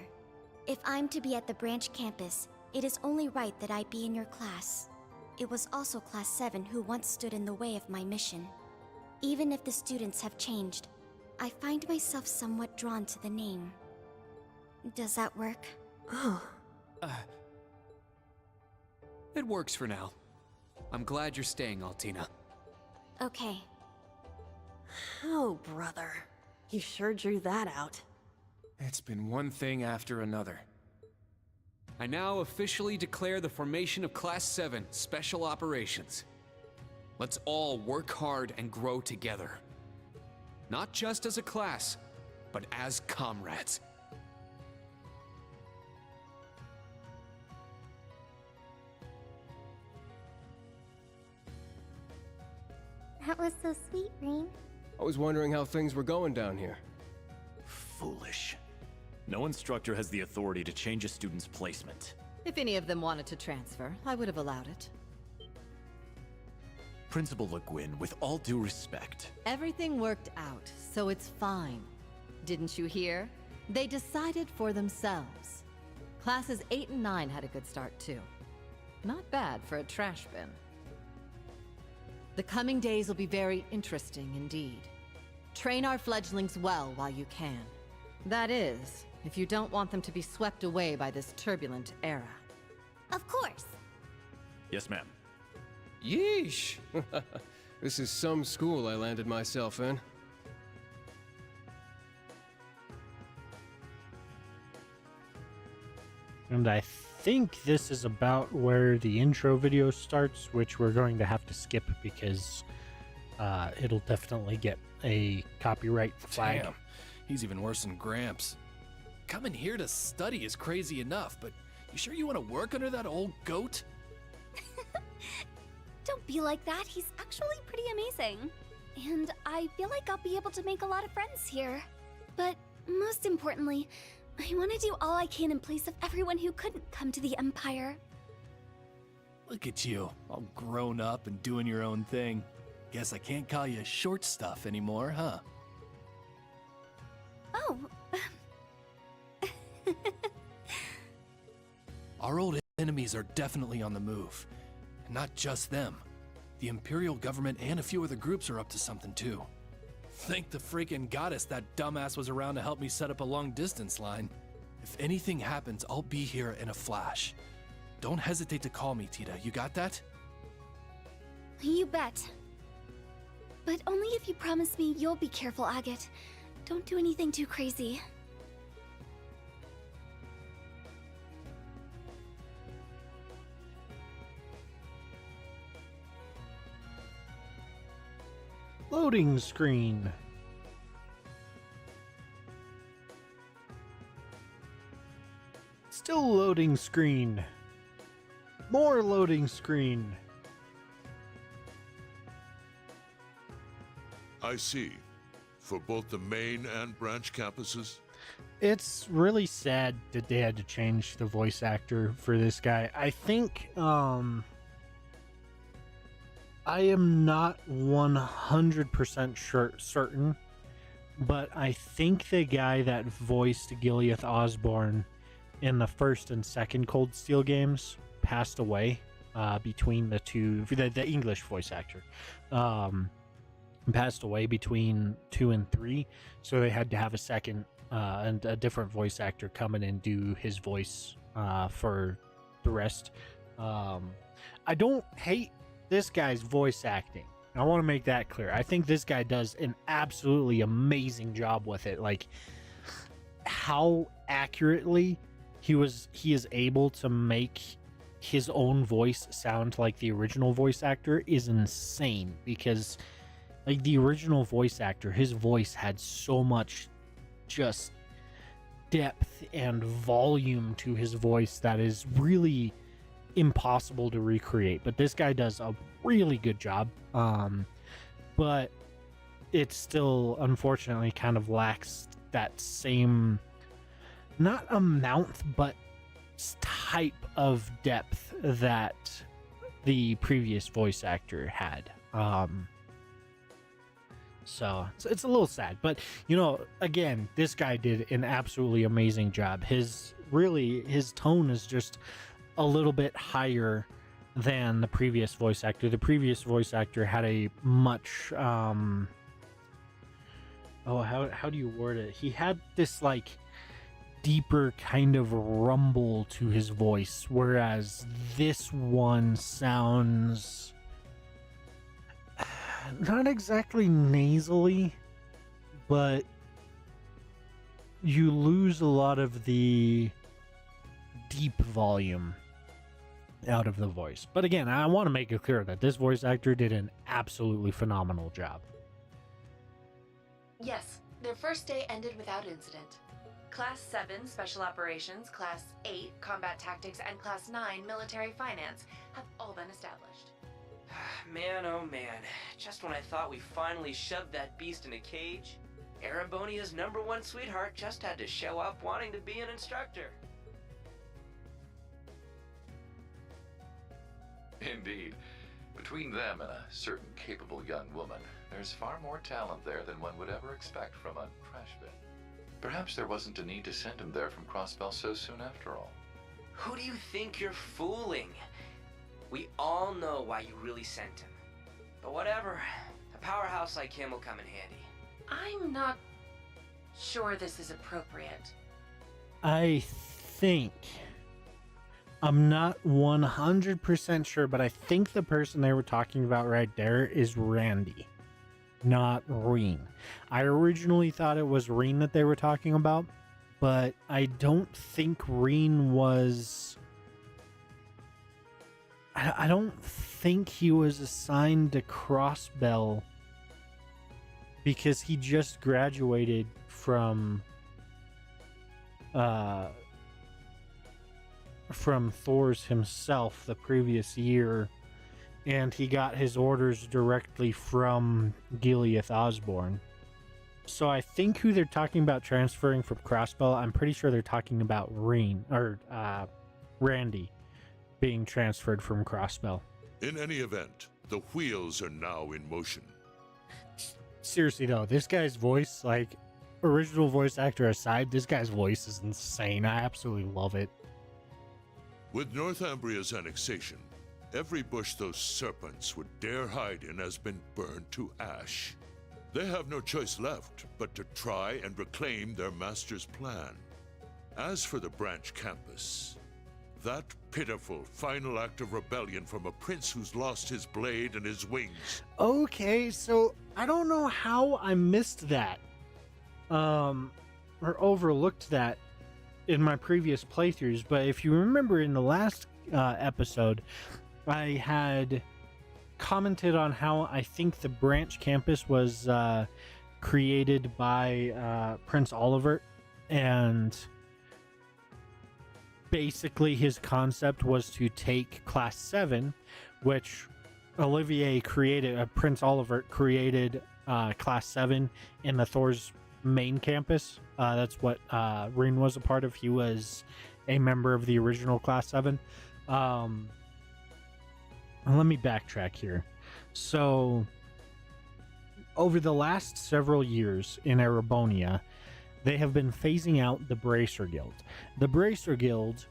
If I'm to be at the branch campus, it is only right that I be in your class. It was also Class 7 who once stood in the way of my mission. Even if the students have changed, I find myself somewhat drawn to the name. Does that work? Oh. It works for now. I'm glad you're staying, Altina. Okay. Oh, brother. You sure drew that out. It's been one thing after another. I now officially declare the formation of Class 7 Special Operations. Let's all work hard and grow together. Not just as a class, but as comrades. That was so sweet, Rean. I was wondering how things were going down here. Foolish. No instructor has the authority to change a student's placement. If any of them wanted to transfer, I would have allowed it. Principal Le Guin, with all due respect. Everything worked out, so it's fine. Didn't you hear? They decided for themselves. Classes 8 and 9 had a good start, too. Not bad for a trash bin. The coming days will be very interesting indeed. Train our fledglings well while you can. That is, if you don't want them to be swept away by this turbulent era. Of course. Yes, ma'am. Yeesh! This is some school I landed myself in. And I think this is about where the intro video starts, which we're going to have to skip because it'll definitely get a copyright flag. Damn, he's even worse than Gramps. Coming here to study is crazy enough, but you sure you want to work under that old goat? Don't be like that. He's actually pretty amazing. And I feel like I'll be able to make a lot of friends here. But most importantly, I want to do all I can in place of everyone who couldn't come to the Empire. Look at you, all grown up and doing your own thing. Guess I can't call you short stuff anymore, huh? Oh. Our old enemies are definitely on the move. And not just them. The Imperial government and a few other groups are up to something too. Thank the freaking goddess that dumbass was around to help me set up a long-distance line. If anything happens, I'll be here in a flash. Don't hesitate to call me, Tita. You got that? You bet. But only if you promise me you'll be careful, Agate. Don't do anything too crazy. Loading screen. Still loading screen. More loading screen. I see. For both the main and branch campuses? It's really sad that they had to change the voice actor for this guy. I think, I am not 100% certain, but I think the guy that voiced Gileath Osborne in the first and second Cold Steel games passed away between the two, the English voice actor, passed away between 2 and 3, so they had to have a second and a different voice actor come in and do his voice for the rest. I don't hate this guy's voice acting. I want to make that clear. I think this guy does an absolutely amazing job with it. Like how accurately he is able to make his own voice sound like the original voice actor is insane, because like the original voice actor, his voice had so much just depth and volume to his voice that is really impossible to recreate. But this guy does a really good job, but it still unfortunately kind of lacks that same not amount, but type of depth that the previous voice actor had. So it's a little sad, but again, this guy did an absolutely amazing job. His tone is just a little bit higher than the previous voice actor. The previous voice actor had a much how do you word it? He had this like deeper kind of rumble to his voice, whereas this one sounds not exactly nasally, but you lose a lot of the deep volume out of the voice. But again, I want to make it clear that this voice actor did an absolutely phenomenal job. Yes, their first day ended without incident. Class 7 Special Operations, Class 8 Combat Tactics, and Class 9 Military Finance have all been established. Man, oh man. Just when I thought we finally shoved that beast in a cage, Erebonia's #1 sweetheart just had to show up wanting to be an instructor. Indeed. Between them and a certain capable young woman, there's far more talent there than one would ever expect from a trash bin. Perhaps there wasn't a need to send him there from Crossbell so soon after all. Who do you think you're fooling? We all know why you really sent him. But whatever, a powerhouse like him will come in handy. I'm not sure this is appropriate. I think, I'm not 100% sure, but I think the person they were talking about right there is Randy, not Reen. I originally thought it was Reen that they were talking about, but I don't think Reen was... I don't think he was assigned to Crossbell because he just graduated from Thor's himself the previous year, and he got his orders directly from Gileath Osborne. So I think who they're talking about transferring from Crossbell, I'm pretty sure they're talking about Randy being transferred from Crossbell. In any event, the wheels are now in motion. Seriously though, this guy's voice, like, original voice actor aside, this guy's voice is insane. I absolutely love it. With Northumbria's annexation, every bush those serpents would dare hide in has been burned to ash. They have no choice left but to try and reclaim their master's plan. As for the branch campus, that pitiful final act of rebellion from a prince who's lost his blade and his wings. Okay, so I don't know how I missed that. Or overlooked that in my previous playthroughs, but if you remember in the last episode, I had commented on how I think the branch campus was created by Prince Oliver, and basically his concept was to take Class 7, which Olivier created, Prince Oliver created Class 7 in the Thor's main campus. That's what Reen was a part of. He was a member of the original Class 7. Let me backtrack here. So, over the last several years in Erebonia, they have been phasing out the Bracer Guild. The Bracer Guild,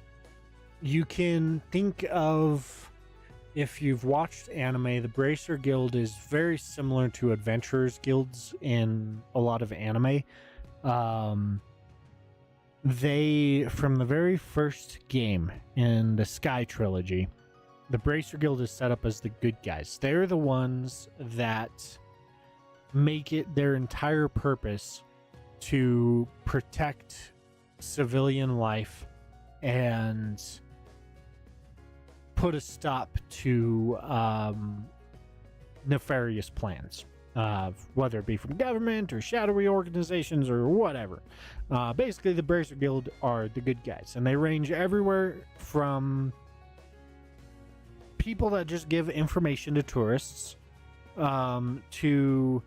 you can think of, if you've watched anime, the Bracer Guild is very similar to Adventurers Guilds in a lot of anime. They, from the very first game in the Sky Trilogy, the Bracer Guild is set up as the good guys. They're the ones that make it their entire purpose to protect civilian life and put a stop to nefarious plans, whether it be from government or shadowy organizations or whatever. Basically, the Bracer Guild are the good guys, and they range everywhere from people that just give information to tourists to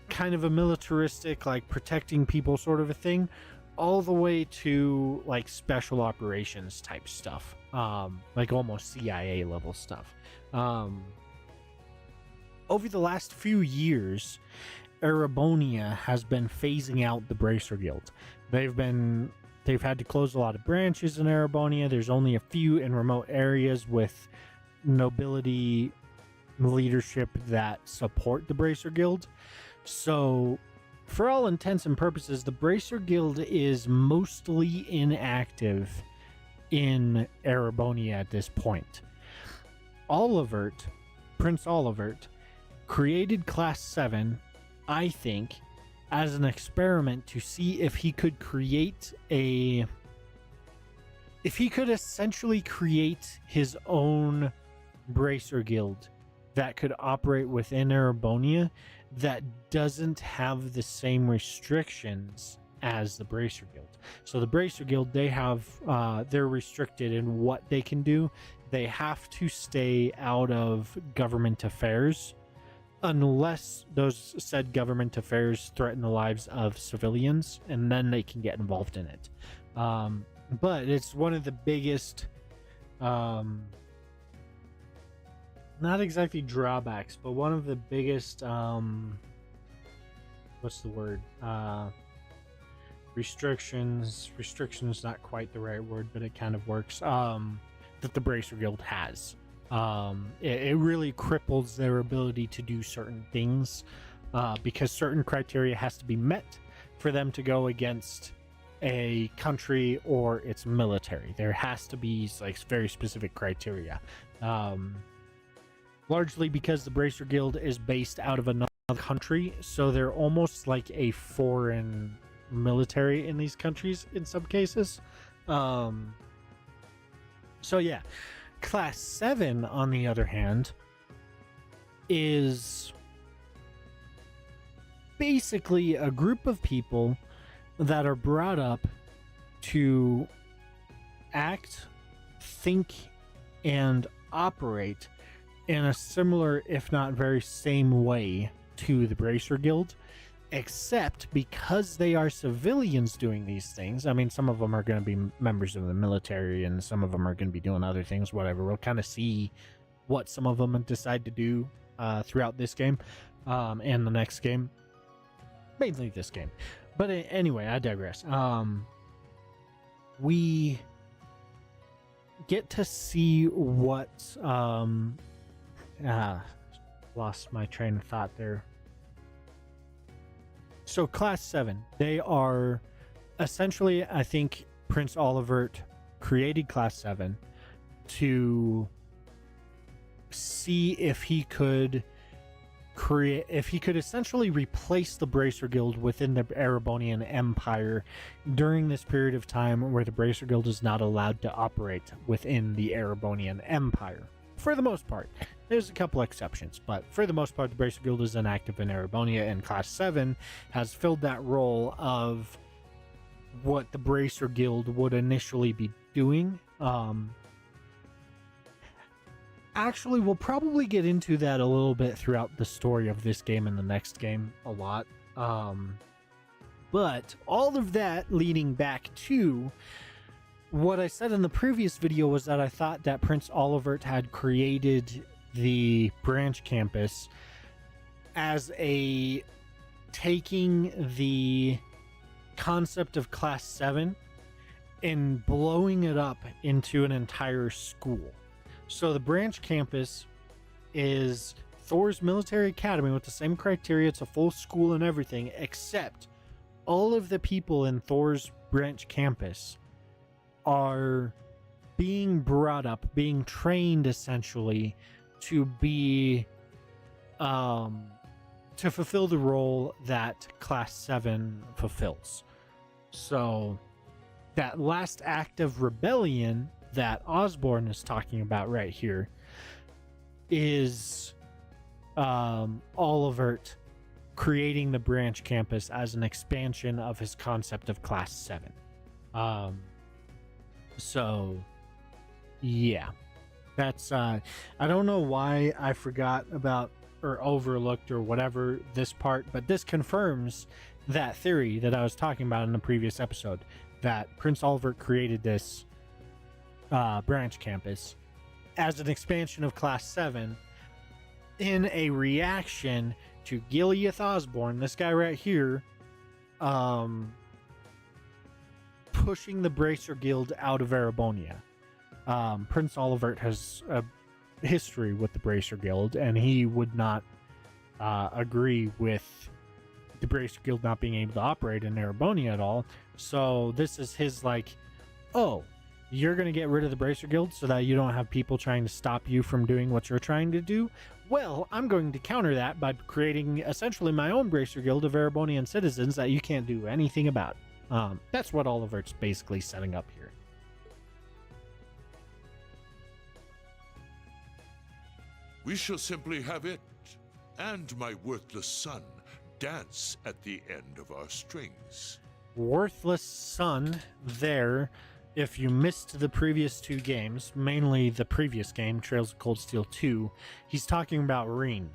kind of a militaristic, like protecting people sort of a thing, all the way to like special operations type stuff, like almost CIA level stuff. Over the last few years, Erebonia has been phasing out the Bracer Guild. They've had to close a lot of branches in Erebonia. There's only a few in remote areas with nobility leadership that support the Bracer Guild. So, for all intents and purposes, the Bracer Guild is mostly inactive in Erebonia at this point. Olivert, Prince Olivert, created Class 7, I think, as an experiment to see if he could essentially create his own Bracer Guild that could operate within Erebonia that doesn't have the same restrictions as the Bracer Guild. So the Bracer Guild, they're restricted in what they can do. They have to stay out of government affairs unless those said government affairs threaten the lives of civilians, and then they can get involved in it. But it's one of the biggest, not exactly drawbacks, but one of the biggest, what's the word? Restrictions is not quite the right word, but it kind of works, that the Bracer Guild has. It really cripples their ability to do certain things, because certain criteria has to be met for them to go against a country or its military. There has to be like very specific criteria, largely because the Bracer Guild is based out of another country, so they're almost like a foreign military in these countries in some cases. So yeah, Class 7, on the other hand, is basically a group of people that are brought up to act, think, and operate in a similar, if not very same way to the Bracer Guild, except because they are civilians doing these things. I mean, some of them are going to be members of the military and some of them are going to be doing other things, whatever. We'll kind of see what some of them decide to do throughout this game and the next game. Mainly this game. But anyway, I digress. We get to see what... lost my train of thought there. So Class 7, they are essentially, I think Prince Olivert created Class 7 to see if he could essentially replace the Bracer Guild within the Erebonian Empire during this period of time where the Bracer Guild is not allowed to operate within the Erebonian Empire. For the most part. There's a couple exceptions, but for the most part, the Bracer Guild is inactive in Erebonia, and Class 7 has filled that role of what the Bracer Guild would initially be doing. Actually, we'll probably get into that a little bit throughout the story of this game and the next game a lot. But all of that leading back to what I said in the previous video was that I thought that Prince Olivert had created the branch campus as a taking the concept of Class 7 and blowing it up into an entire school. So the branch campus is Thor's military academy with the same criteria. It's a full school and everything, except all of the people in Thor's branch campus are being brought up, being trained essentially to be to fulfill the role that Class 7 fulfills. So that last act of rebellion that Osborne is talking about right here is Olivert creating the branch campus as an expansion of his concept of Class 7. So yeah, that's I don't know why I forgot about or overlooked or whatever this part, but this confirms that theory that I was talking about in the previous episode, that Prince Olivert created this branch campus as an expansion of Class 7 in a reaction to Gileath Osborne, this guy right here, pushing the Bracer Guild out of Erebonia. Prince Olivert has a history with the Bracer Guild, and he would not agree with the Bracer Guild not being able to operate in Erebonia at all. So this is his like, oh, you're going to get rid of the Bracer Guild so that you don't have people trying to stop you from doing what you're trying to do? Well, I'm going to counter that by creating essentially my own Bracer Guild of Erebonian citizens that you can't do anything about. That's what Olivert's basically setting up here. We shall simply have it, and my worthless son, dance at the end of our strings. Worthless son there. If you missed the previous two games, mainly the previous game, Trails of Cold Steel 2, he's talking about Reen.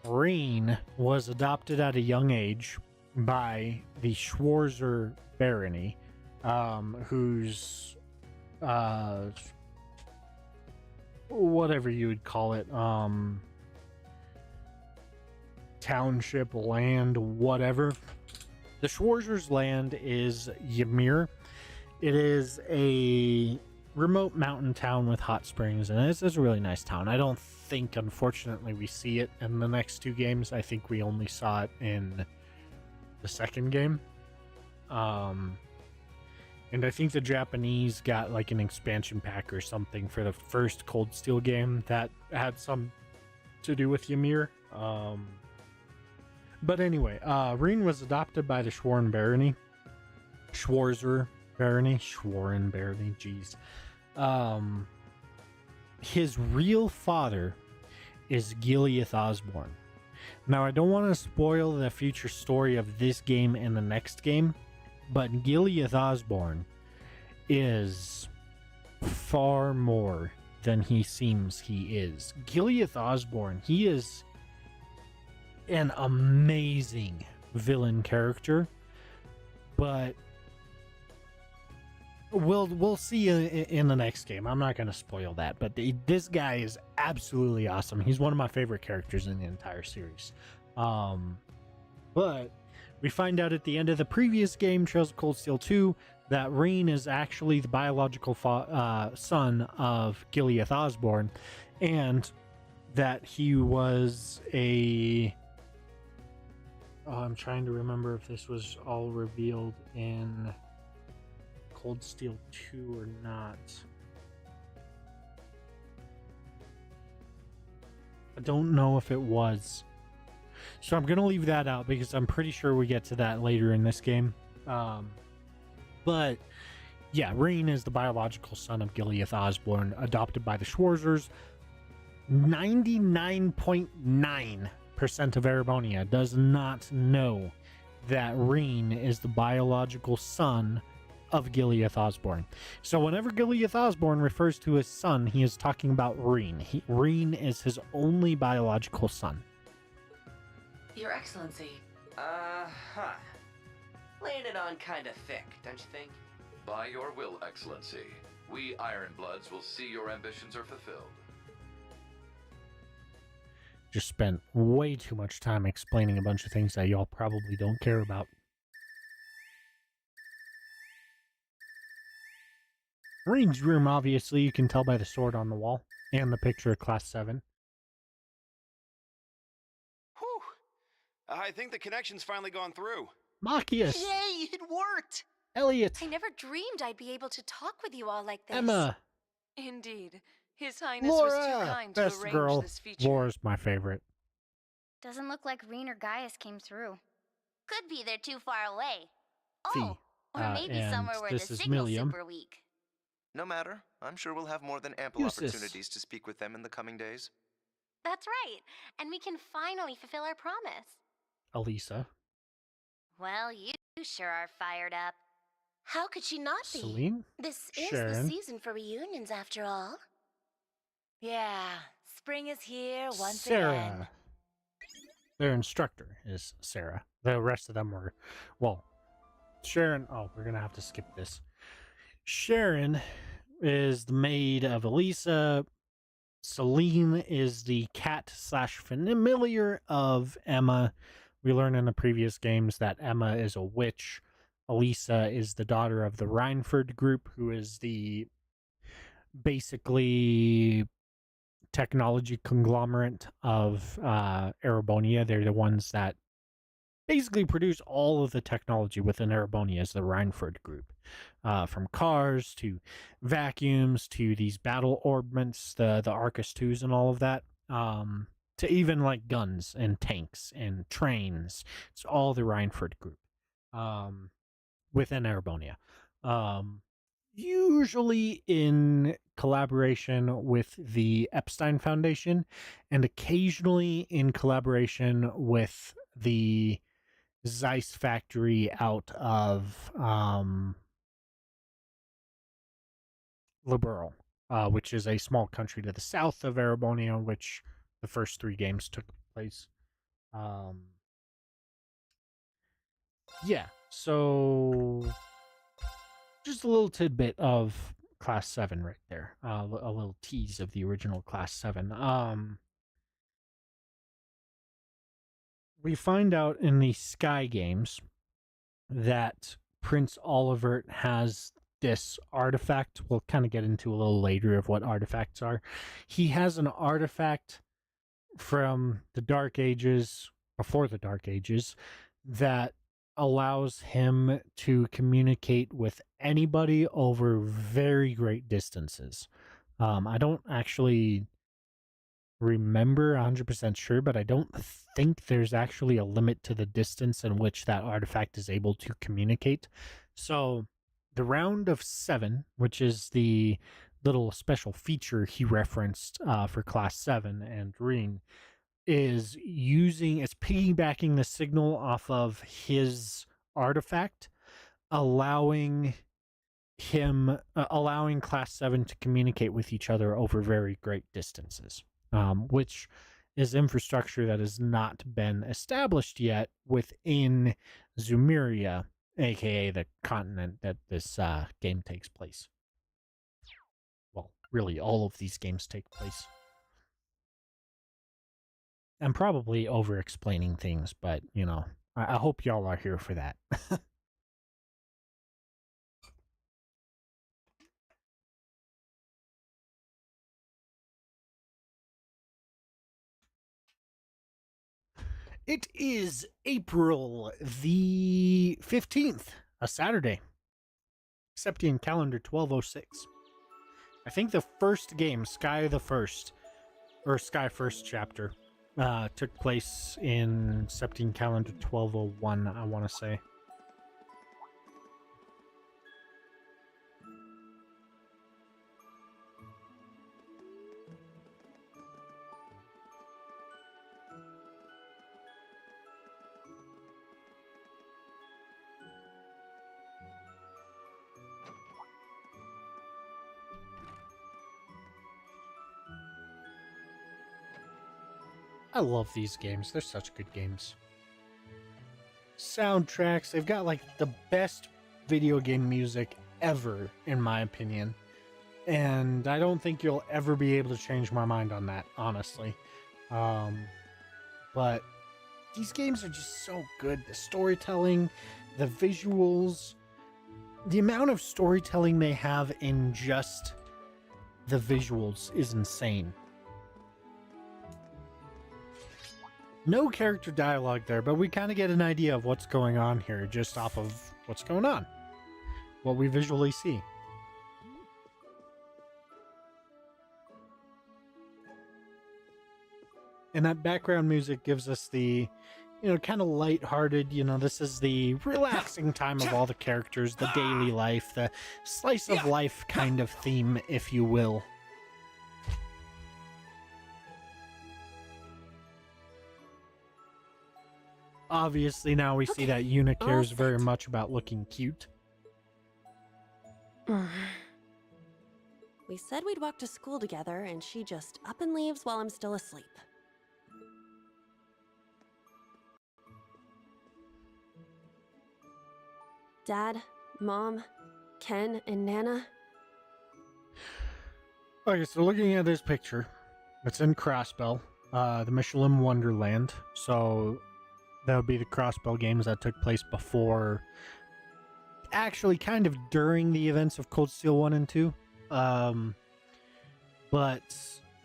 Reen was adopted at a young age by the Schwarzer barony, whose whatever you would call it, township, land, whatever. The Schwarzer's land is Ymir. It is a remote mountain town with hot springs, and it's a really nice town. I don't think, unfortunately, we see it in the next two games. I think we only saw it in the second game. And I think the Japanese got like an expansion pack or something for the first Cold Steel game that had some to do with Ymir. But anyway, Reen was adopted by the Schwarren barony. Schwarzer barony? Schwarren barony, jeez. His real father is Gileath Osborne. Now, I don't want to spoil the future story of this game and the next game, but Gileath Osborne is far more than he seems he is. Gileath Osborne, he is an amazing villain character, but we'll see in the next game. I'm not going to spoil that, but this guy is absolutely awesome. He's one of my favorite characters in the entire series. But we find out at the end of the previous game, Trails of Cold Steel 2, that Reen is actually the biological son of Gileath Osborne, and that he was a... I'm trying to remember if this was all revealed in Cold Steel 2 or not. I don't know if it was. So I'm going to leave that out because I'm pretty sure we get to that later in this game. But yeah, Reen is the biological son of Gileath Osborne, adopted by the Schwarzers. 99.9% of Erebonia does not know that Reen is the biological son of Gileath Osborne. So whenever Gileath Osborne refers to his son, he is talking about Reen. Reen is his only biological son. Your Excellency. Laying it on kind of thick, don't you think? By your will, Excellency, we Ironbloods will see your ambitions are fulfilled. Just spent way too much time explaining a bunch of things that y'all probably don't care about. Reen's room, obviously, you can tell by the sword on the wall and the picture of Class 7. Whew! I think the connection's finally gone through. Machias! Yay, it worked! Elliot! I never dreamed I'd be able to talk with you all like this. Emma! Indeed. His Highness Laura! was too kind to Best arrange girl. this feature. Laura's my favorite. Doesn't look like Reen or Gaius came through. Could be they're too far away. Oh, or maybe and somewhere where the this is signal's Milliam. super weak. No matter. I'm sure we'll have more than ample Usus. opportunities to speak with them in the coming days. That's right. And we can finally fulfill our promise. Elisa. Well, you sure are fired up. How could she not be? Celine? This is Sharon. the season for reunions, after all. Yeah, spring is here once Sarah. again. Their instructor is Sarah. The rest of them were, well, Sharon. Oh, we're gonna have to skip this. Sharon is the maid of Elisa. Celine is the cat slash familiar of Emma. We learned in the previous games that Emma is a witch. Elisa is the daughter of the Rhineford group, who is the basically technology conglomerate of Erebonia. They're the ones that basically produce all of the technology within Erebonia as the Rhineford group. From cars to vacuums to these battle orbments, the Arcus 2s and all of that, to even like guns and tanks and trains. It's all the Rhineford group within Erebonia. Usually in collaboration with the Epstein Foundation and occasionally in collaboration with the Zeiss factory out of Liberal, which is a small country to the south of Erebonia, which the first 3 games took place. Yeah, so just a little tidbit of Class 7 right there. A little tease of the original Class 7. We find out in the Sky games that Prince Olivert has this artifact. We'll kind of get into a little later of what artifacts are. He has an artifact from the Dark Ages, before the Dark Ages, that allows him to communicate with anybody over very great distances. I don't actually remember 100% sure, but I don't think there's actually a limit to the distance in which that artifact is able to communicate. So the round of 7, which is the little special feature he referenced for Class 7 and Reen, is piggybacking the signal off of his artifact, allowing Class 7 to communicate with each other over very great distances, which is infrastructure that has not been established yet within Zumeria, aka the continent that this game takes place. Well, really, all of these games take place. I'm probably over-explaining things, but, you know, I hope y'all are here for that. It is April the 15th, a Saturday. Septian calendar 1206. I think the first game, Sky the First, or Sky First chapter, took place in Septian calendar 1201, I want to say. I love these games. They're such good games. Soundtracks, they've got like the best video game music ever, in my opinion. And I don't think you'll ever be able to change my mind on that, honestly. But these games are just so good. The storytelling, the visuals, the amount of storytelling they have in just the visuals is insane. No character dialogue there, but we kind of get an idea of what's going on here just off of what's going on, what we visually see. And that background music gives us the, kind of lighthearted, this is the relaxing time of all the characters, the daily life, the slice of life kind of theme, if you will. Obviously, now we see that Yuna cares very much about looking cute. We said we'd walk to school together, and she just up and leaves while I'm still asleep. Dad, Mom, Ken, and Nana. Okay, so looking at this picture, it's in Crossbell, the Michelin Wonderland. So that would be the Crossbell games that took place before, actually kind of during the events of Cold Steel 1 and 2. But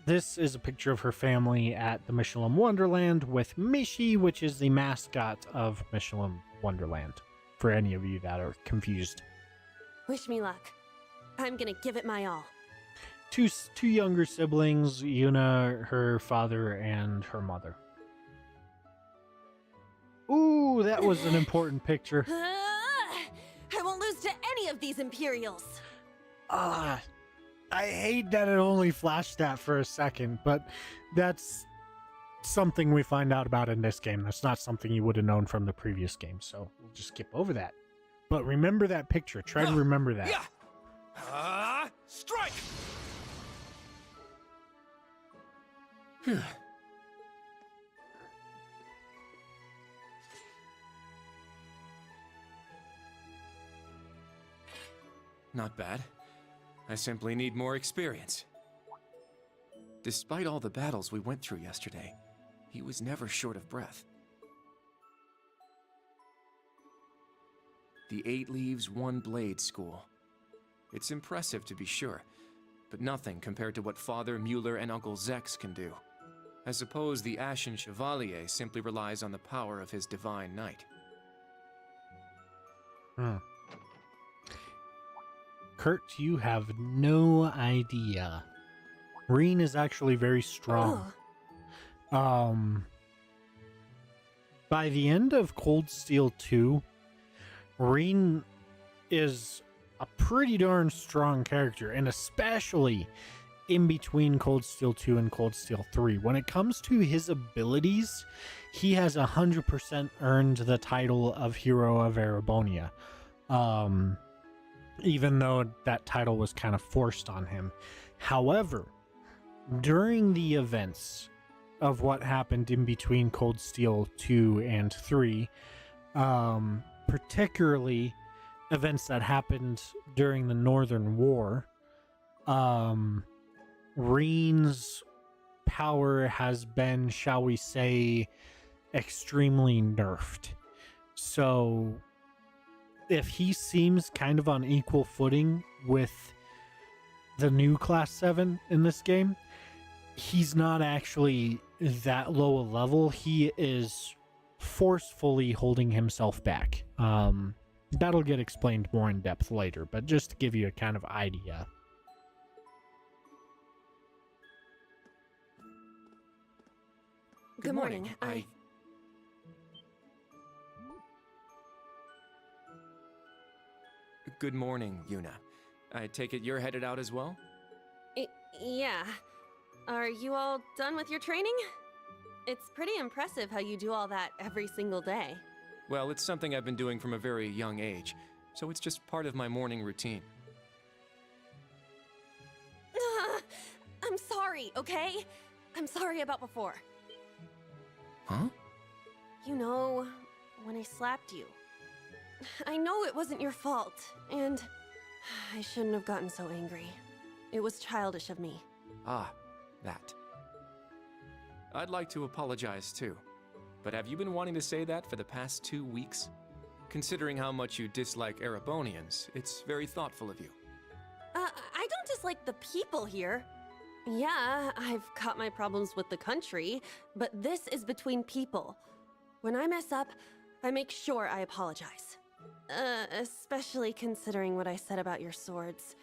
this is a picture of her family at the Michelin Wonderland with Mishi, which is the mascot of Michelin Wonderland, for any of you that are confused. Wish me luck. I'm gonna give it my all. Two younger siblings, Yuna, her father, and her mother. Ooh, that was an important picture. I won't lose to any of these Imperials. I hate that it only flashed that for a second, but that's something we find out about in this game. That's not something you would have known from the previous game, so we'll just skip over that. But remember that picture. Try to remember that. Yeah. Strike! Not bad. I simply need more experience. Despite all the battles we went through yesterday, he was never short of breath. The 8 Leaves, 1 Blade School. It's impressive to be sure, but nothing compared to what Father Mueller and Uncle Zex can do. I suppose the Ashen Chevalier simply relies on the power of his Divine Knight. Kurt, you have no idea. Reen is actually very strong. By the end of Cold Steel 2, Reen is a pretty darn strong character, and especially in between Cold Steel 2 and Cold Steel 3. When it comes to his abilities, he has 100% earned the title of Hero of Erebonia. Even though that title was kind of forced on him. However, during the events of what happened in between Cold Steel 2 and 3, particularly events that happened during the Northern War, Reen's power has been, shall we say, extremely nerfed. So if he seems kind of on equal footing with the new Class 7 in this game, he's not actually that low a level. He is forcefully holding himself back. That'll get explained more in depth later, but just to give you a kind of idea. Good morning. Good morning, Yuna. I take it you're headed out as well? Yeah. Are you all done with your training? It's pretty impressive how you do all that every single day. Well, it's something I've been doing from a very young age, so it's just part of my morning routine. I'm sorry, okay? I'm sorry about before. Huh? You know, when I slapped you. I know it wasn't your fault, and I shouldn't have gotten so angry. It was childish of me. Ah, that. I'd like to apologize too, but have you been wanting to say that for the past 2 weeks? Considering how much you dislike Erebonians, it's very thoughtful of you. I don't dislike the people here. Yeah, I've got my problems with the country, but this is between people. When I mess up, I make sure I apologize. Especially considering what I said about your swords.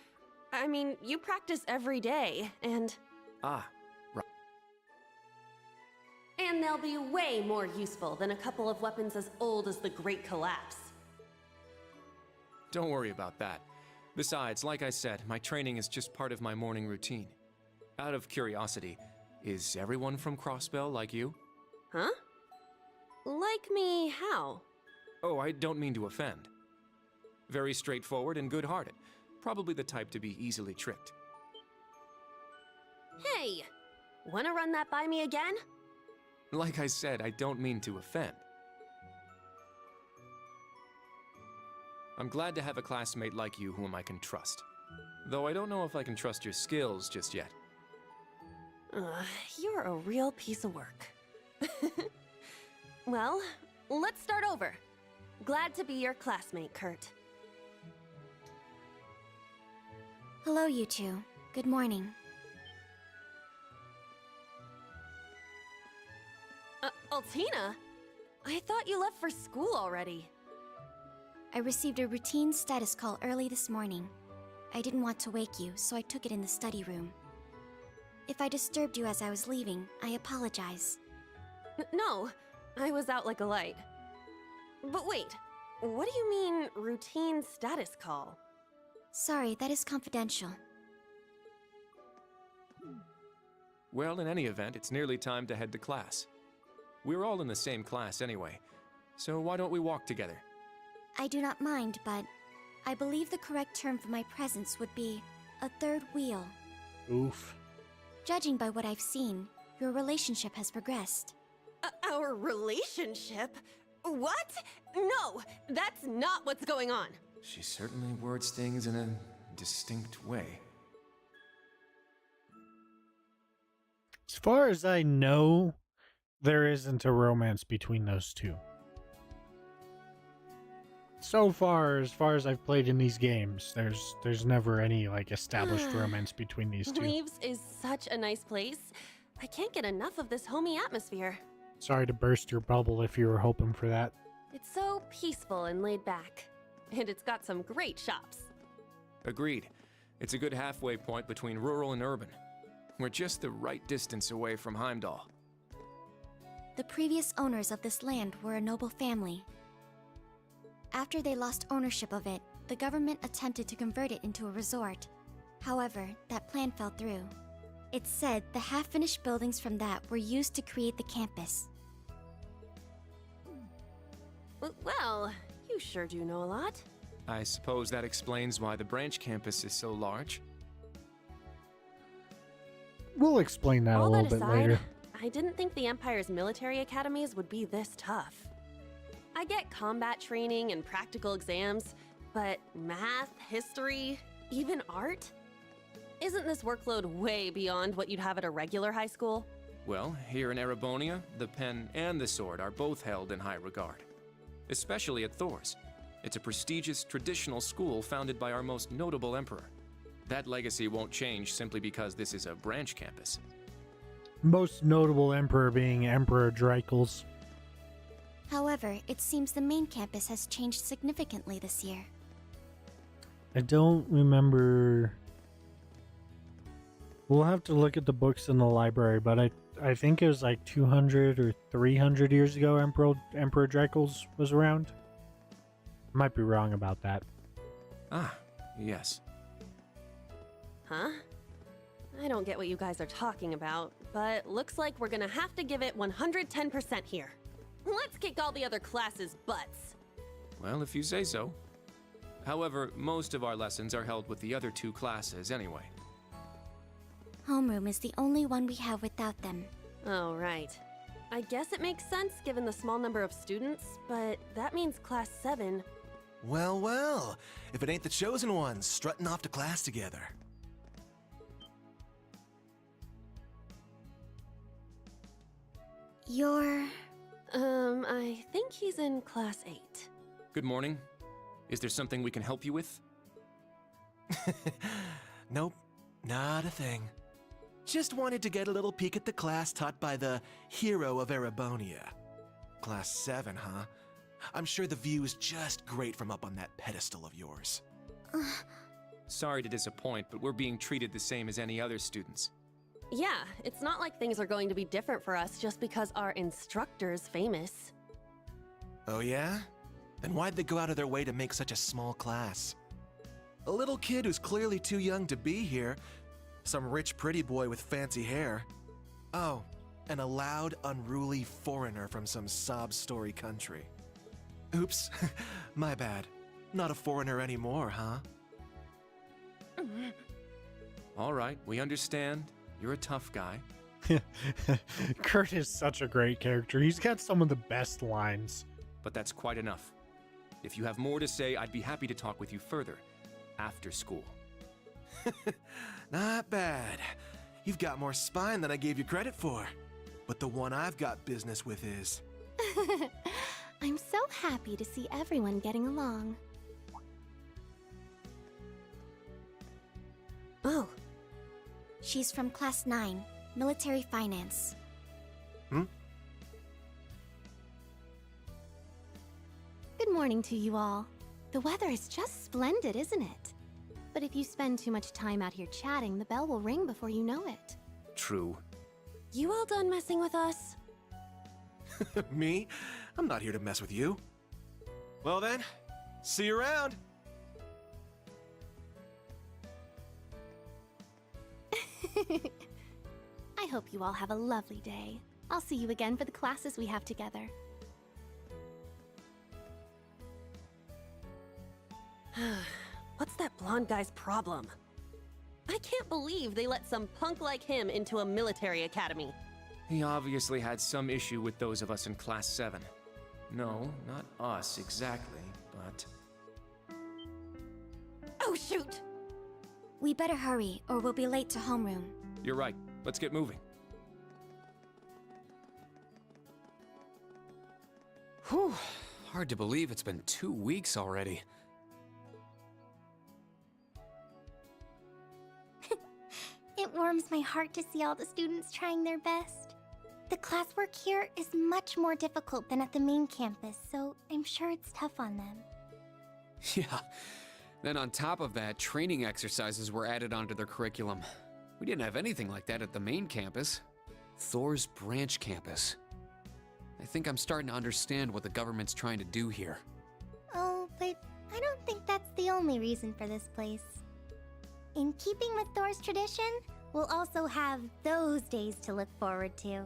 I mean, you practice every day, and... Ah, right. And they'll be way more useful than a couple of weapons as old as the Great Collapse. Don't worry about that. Besides, like I said, my training is just part of my morning routine. Out of curiosity, is everyone from Crossbell like you? Huh? Like me how? Oh, I don't mean to offend. Very straightforward and good-hearted. Probably the type to be easily tricked. Hey! Wanna run that by me again? Like I said, I don't mean to offend. I'm glad to have a classmate like you whom I can trust. Though I don't know if I can trust your skills just yet. You're a real piece of work. Well, let's start over. Glad to be your classmate, Kurt. Hello, you two. Good morning. Altina? I thought you left for school already. I received a routine status call early this morning. I didn't want to wake you, so I took it in the study room. If I disturbed you as I was leaving, I apologize. No, I was out like a light. But wait, what do you mean, routine status call? Sorry, that is confidential. Well, in any event, it's nearly time to head to class. We're all in the same class anyway, so why don't we walk together? I do not mind, but I believe the correct term for my presence would be a third wheel. Oof. Judging by what I've seen, your relationship has progressed. Our relationship? What? No, that's not what's going on. She certainly words things in a distinct way. As far as I know, there isn't a romance between those two. So far as I've played in these games, there's never any like established romance between these two. Leaves is such a nice place. I can't get enough of this homey atmosphere. Sorry to burst your bubble if you were hoping for that. It's so peaceful and laid back. And it's got some great shops. Agreed. It's a good halfway point between rural and urban. We're just the right distance away from Heimdall. The previous owners of this land were a noble family. After they lost ownership of it, the government attempted to convert it into a resort. However, that plan fell through. It's said the half-finished buildings from that were used to create the campus. Well, you sure do know a lot. I suppose that explains why the branch campus is so large. We'll explain that a little bit later. I didn't think the Empire's military academies would be this tough. I get combat training and practical exams, but math, history, even art? Isn't this workload way beyond what you'd have at a regular high school? Well, here in Erebonia, the pen and the sword are both held in high regard. Especially at Thor's. It's a prestigious, traditional school founded by our most notable emperor. That legacy won't change simply because this is a branch campus. Most notable emperor being Emperor Dreichels. However, it seems the main campus has changed significantly this year. I don't remember. We'll have to look at the books in the library, but I think it was like 200 or 300 years ago Emperor Dreichels was around. Might be wrong about that. Ah, yes. Huh? I don't get what you guys are talking about, but looks like we're gonna have to give it 110% here. Let's kick all the other classes' butts. Well, if you say so. However, most of our lessons are held with the other two classes anyway. Homeroom is the only one we have without them. Oh, right. I guess it makes sense given the small number of students, but that means Class 7... Well, well. If it ain't the chosen ones strutting off to class together. You're... I think he's in Class 8. Good morning. Is there something we can help you with? Nope, not a thing. Just wanted to get a little peek at the class taught by the hero of Erebonia. Class 7, huh? I'm sure the view is just great from up on that pedestal of yours. Sorry to disappoint, but we're being treated the same as any other students. Yeah, it's not like things are going to be different for us just because our instructor's famous. Oh yeah? Then why'd they go out of their way to make such a small class? A little kid who's clearly too young to be here. Some rich pretty boy with fancy hair. Oh, and a loud, unruly foreigner from some sob story country. Oops, my bad. Not a foreigner anymore, huh? All right, we understand. You're a tough guy. Kurt is such a great character. He's got some of the best lines. But that's quite enough. If you have more to say, I'd be happy to talk with you further. After school. Not bad. You've got more spine than I gave you credit for. But the one I've got business with is... I'm so happy to see everyone getting along. Oh. She's from Class 9, Military Finance. Hmm? Good morning to you all. The weather is just splendid, isn't it? But if you spend too much time out here chatting, the bell will ring before you know it. True. You all done messing with us? Me? I'm not here to mess with you. Well then, see you around. I hope you all have a lovely day. I'll see you again for the classes we have together. What's that blonde guy's problem? I can't believe they let some punk like him into a military academy. He obviously had some issue with those of us in Class 7. No, not us exactly, but... Oh, shoot! We better hurry, or we'll be late to homeroom. You're right. Let's get moving. Whew. Hard to believe it's been 2 weeks already. It warms my heart to see all the students trying their best. The classwork here is much more difficult than at the main campus, so I'm sure it's tough on them. Yeah. Then on top of that, training exercises were added onto their curriculum. We didn't have anything like that at the main campus. Thor's branch campus. I think I'm starting to understand what the government's trying to do here. Oh, but I don't think that's the only reason for this place. In keeping with Thor's tradition, we'll also have those days to look forward to.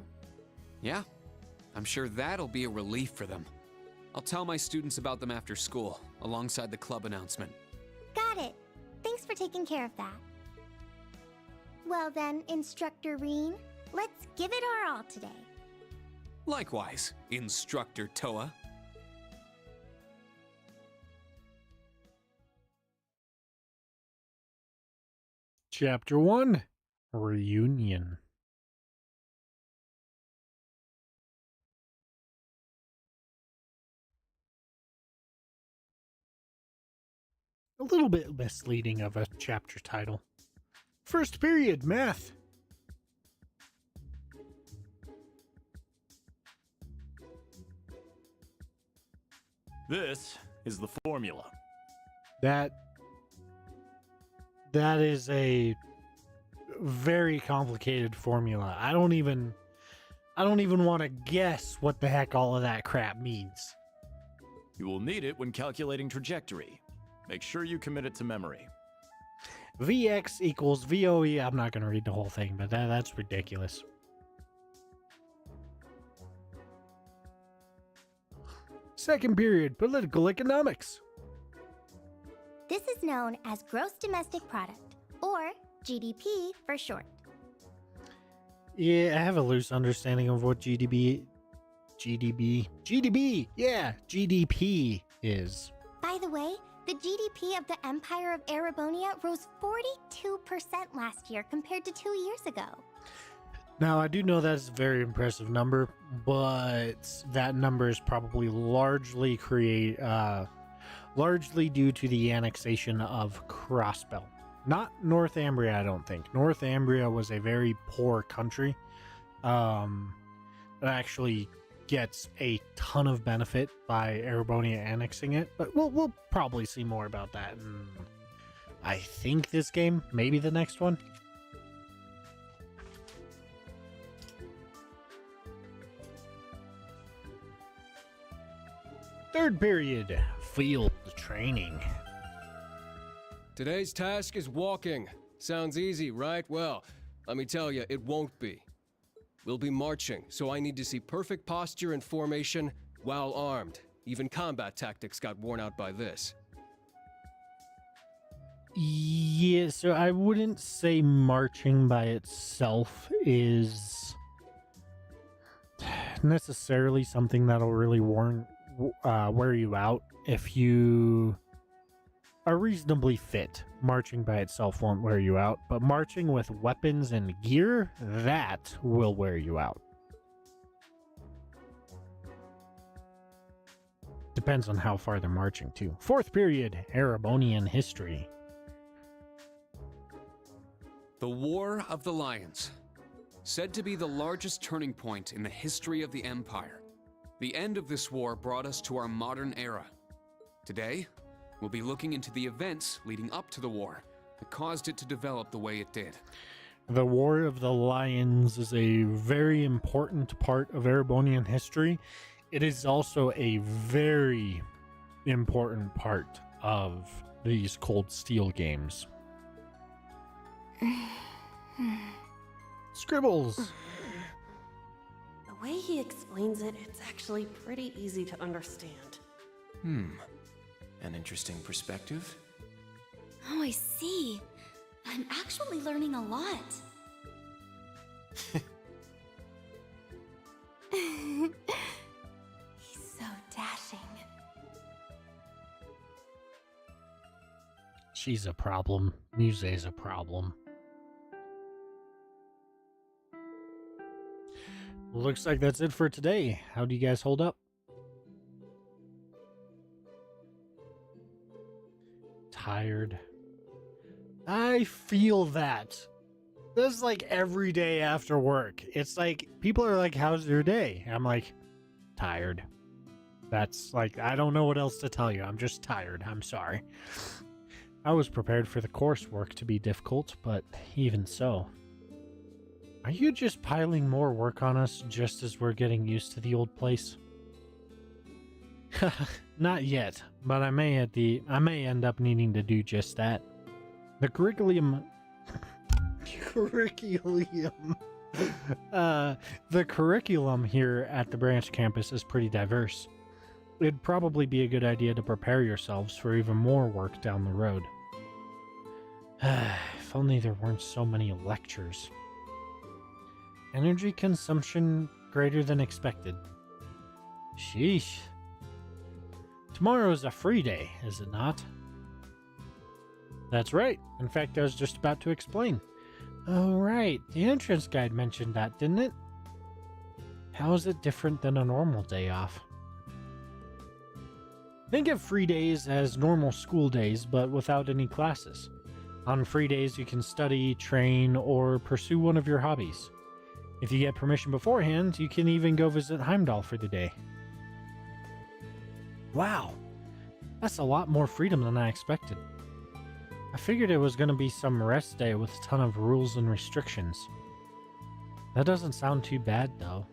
Yeah, I'm sure that'll be a relief for them. I'll tell my students about them after school, alongside the club announcement. Got it. Thanks for taking care of that. Well then, Instructor Reen, let's give it our all today. Likewise, Instructor Toa. Chapter 1, Reunion. A little bit misleading of a chapter title. First period, math. This is the formula. That is a very complicated formula. I don't even want to guess what the heck all of that crap means. You will need it when calculating trajectory. Make sure you commit it to memory. Vx equals VOE. I'm not going to read the whole thing, but that's ridiculous. Second period, political economics. This is known as Gross Domestic Product, or GDP for short. Yeah, I have a loose understanding of what GDP is. By the way, the GDP of the Empire of Erebonia rose 42% last year compared to 2 years ago. Now, I do know that's a very impressive number, but that number is probably largely due to the annexation of Crossbell. Not Northumbria, I don't think. Northumbria was a very poor country that actually gets a ton of benefit by Erebonia annexing it, but we'll probably see more about that in, I think, this game, maybe the next one. Third period, field training. Today's task is walking. Sounds easy, right? Well, let me tell you, it won't be. We'll be marching, so I need to see perfect posture and formation while armed. Even combat tactics got worn out by this. Yeah, so I wouldn't say marching by itself is necessarily something that'll really wear you out if you are reasonably fit. Marching by itself won't wear you out, but marching with weapons and gear, that will wear you out. Depends on how far they're marching to. Fourth period, Erebonian history. The War of the Lions. Said to be the largest turning point in the history of the Empire. The end of this war brought us to our modern era. Today, we'll be looking into the events leading up to the war that caused it to develop the way it did. The War of the Lions is a very important part of Erebonian history. It is also a very important part of these Cold Steel games. Scribbles! The way he explains it, it's actually pretty easy to understand. An interesting perspective. Oh, I see. I'm actually learning a lot. He's so dashing. She's a problem. Muse's a problem. Looks like that's it for today. How do you guys hold up? Tired. I feel that. This is like every day after work. It's like, people are like, how's your day? I'm like, tired. That's like, I don't know what else to tell you. I'm just tired. I'm sorry. I was prepared for the coursework to be difficult, but even so. Are you just piling more work on us just as we're getting used to the old place? Not yet, but I may end up needing to do just that. The curriculum the curriculum here at the branch campus is pretty diverse. It'd probably be a good idea to prepare yourselves for even more work down the road. If only there weren't so many lectures. Energy consumption greater than expected. Sheesh. Tomorrow is a free day, is it not? That's right. In fact, I was just about to explain. Oh, right. The entrance guide mentioned that, didn't it? How is it different than a normal day off? Think of free days as normal school days, but without any classes. On free days, you can study, train, or pursue one of your hobbies. If you get permission beforehand, you can even go visit Heimdall for the day. Wow, that's a lot more freedom than I expected. I figured it was going to be some rest day with a ton of rules and restrictions. That doesn't sound too bad, though.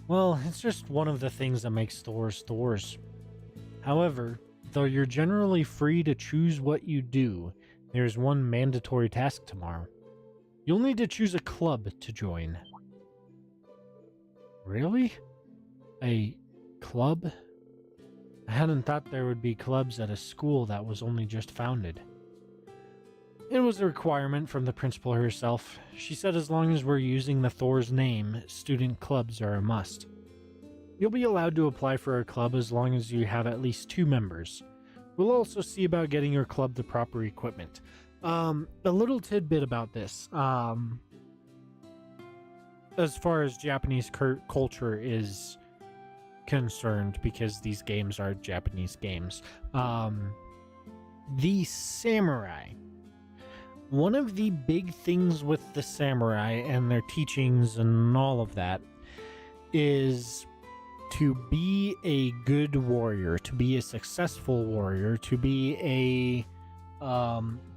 Well, it's just one of the things that makes Thors Thors. However, though you're generally free to choose what you do, there's one mandatory task tomorrow. You'll need to choose a club to join. Really? A club? I hadn't thought there would be clubs at a school that was only just founded. It was a requirement from the principal herself. She said as long as we're using the Thor's name, student clubs are a must. You'll be allowed to apply for a club as long as you have at least 2 members. We'll also see about getting your club the proper equipment. A little tidbit about this. As far as Japanese culture is concerned, because these games are Japanese games, the samurai. One of the big things with the samurai and their teachings and all of that is to be a good warrior, to be a successful warrior, to be a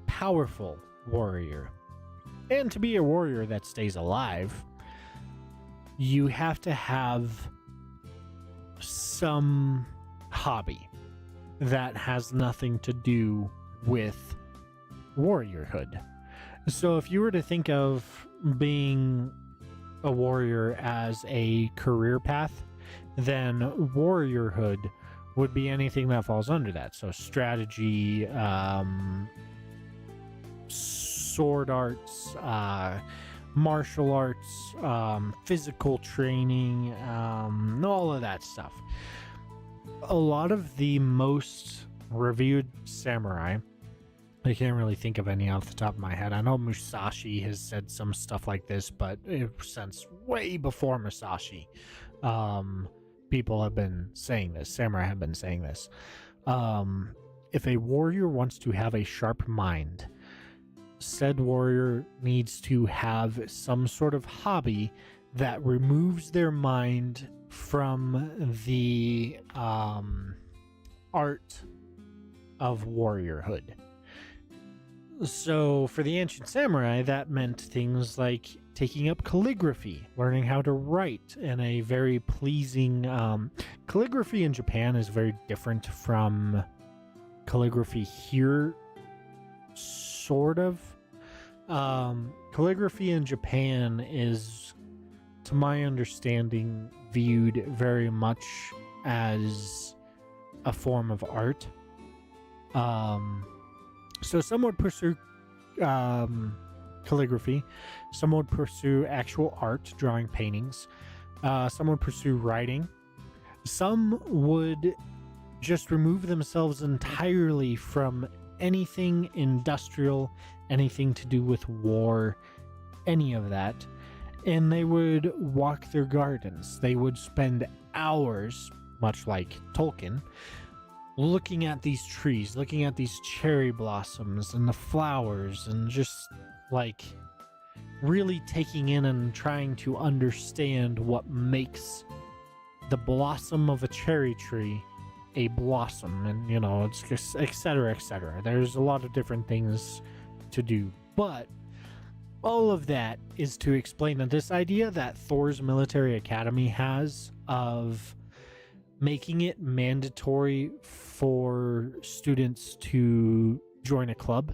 powerful warrior, and to be a warrior that stays alive, you have to have some hobby that has nothing to do with warriorhood. So if you were to think of being a warrior as a career path, then warriorhood would be anything that falls under that. So strategy, sword arts, martial arts, physical training, all of that stuff. a lot of the most reviewed samurai, I can't really think of any off the top of my head. I know Musashi has said some stuff like this, but since way before Musashi, people have been saying this. Samurai have been saying this. If a warrior wants to have a sharp mind, said warrior needs to have some sort of hobby that removes their mind from the art of warriorhood. So for the ancient samurai, that meant things like taking up calligraphy, learning how to write in a very pleasing... calligraphy in Japan is very different from calligraphy here, sort of. Calligraphy in Japan is, to my understanding, viewed very much as a form of art. So some would pursue calligraphy, some would pursue actual art, drawing paintings, some would pursue writing, some would just remove themselves entirely from anything industrial, anything to do with war, any of that, and they would walk their gardens. They would spend hours, much like Tolkien, looking at these trees, looking at these cherry blossoms and the flowers, and just like really taking in and trying to understand what makes the blossom of a cherry tree a blossom. And you know, it's just etc, etc. There's a lot of different things to do, but all of that is to explain that this idea that Thor's military academy has of making it mandatory for students to join a club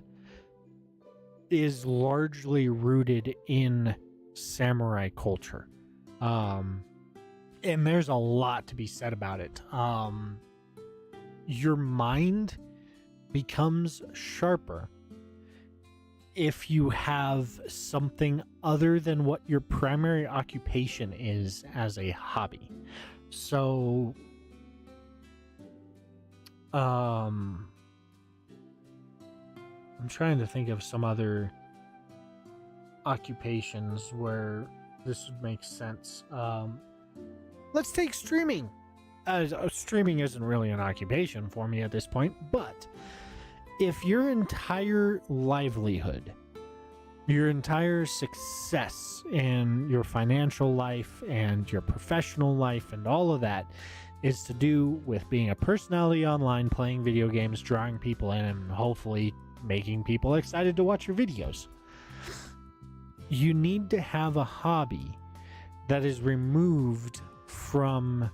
is largely rooted in samurai culture. And there's a lot to be said about it. Your mind becomes sharper if you have something other than what your primary occupation is as a hobby. So I'm trying to think of some other occupations where this would make sense. Let's take streaming. Streaming isn't really an occupation for me at this point, but if your entire livelihood, your entire success in your financial life and your professional life and all of that is to do with being a personality online, playing video games, drawing people in, and hopefully making people excited to watch your videos, you need to have a hobby that is removed from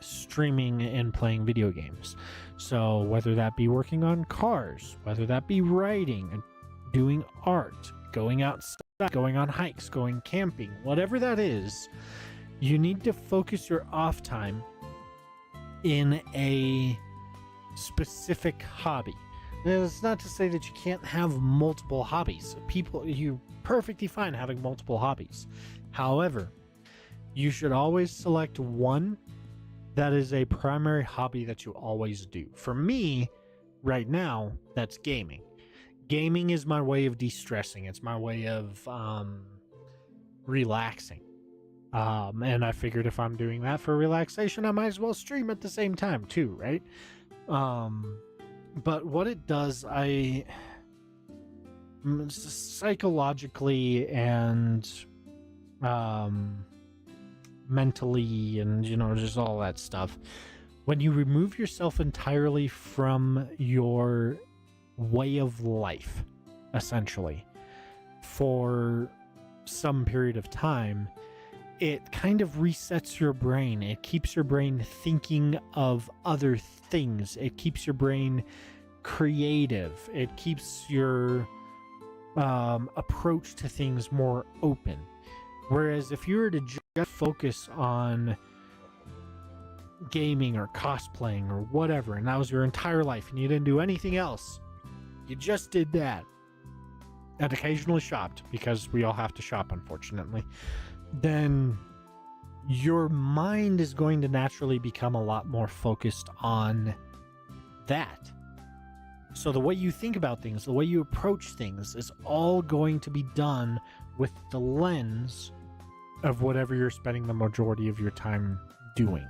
streaming and playing video games. So whether that be working on cars, whether that be writing and doing art, going outside, going on hikes, going camping, whatever that is, you need to focus your off time in a specific hobby. Now, it's not to say that you can't have multiple hobbies. You're perfectly fine having multiple hobbies. However, you should always select one that is a primary hobby that you always do. For me, right now, that's gaming. Gaming is my way of de-stressing. It's my way of relaxing. And I figured if I'm doing that for relaxation, I might as well stream at the same time too, right? But what it does, psychologically and mentally and, you know, just all that stuff, when you remove yourself entirely from your way of life, essentially, for some period of time, it kind of resets your brain. It keeps your brain thinking of other things. It keeps your brain creative. It keeps your approach to things more open. Whereas if you were to just focus on gaming or cosplaying or whatever, and that was your entire life, and you didn't do anything else, you just did that, and occasionally shopped, because we all have to shop, unfortunately, then your mind is going to naturally become a lot more focused on that. So the way you think about things, the way you approach things is all going to be done with the lens of whatever you're spending the majority of your time doing.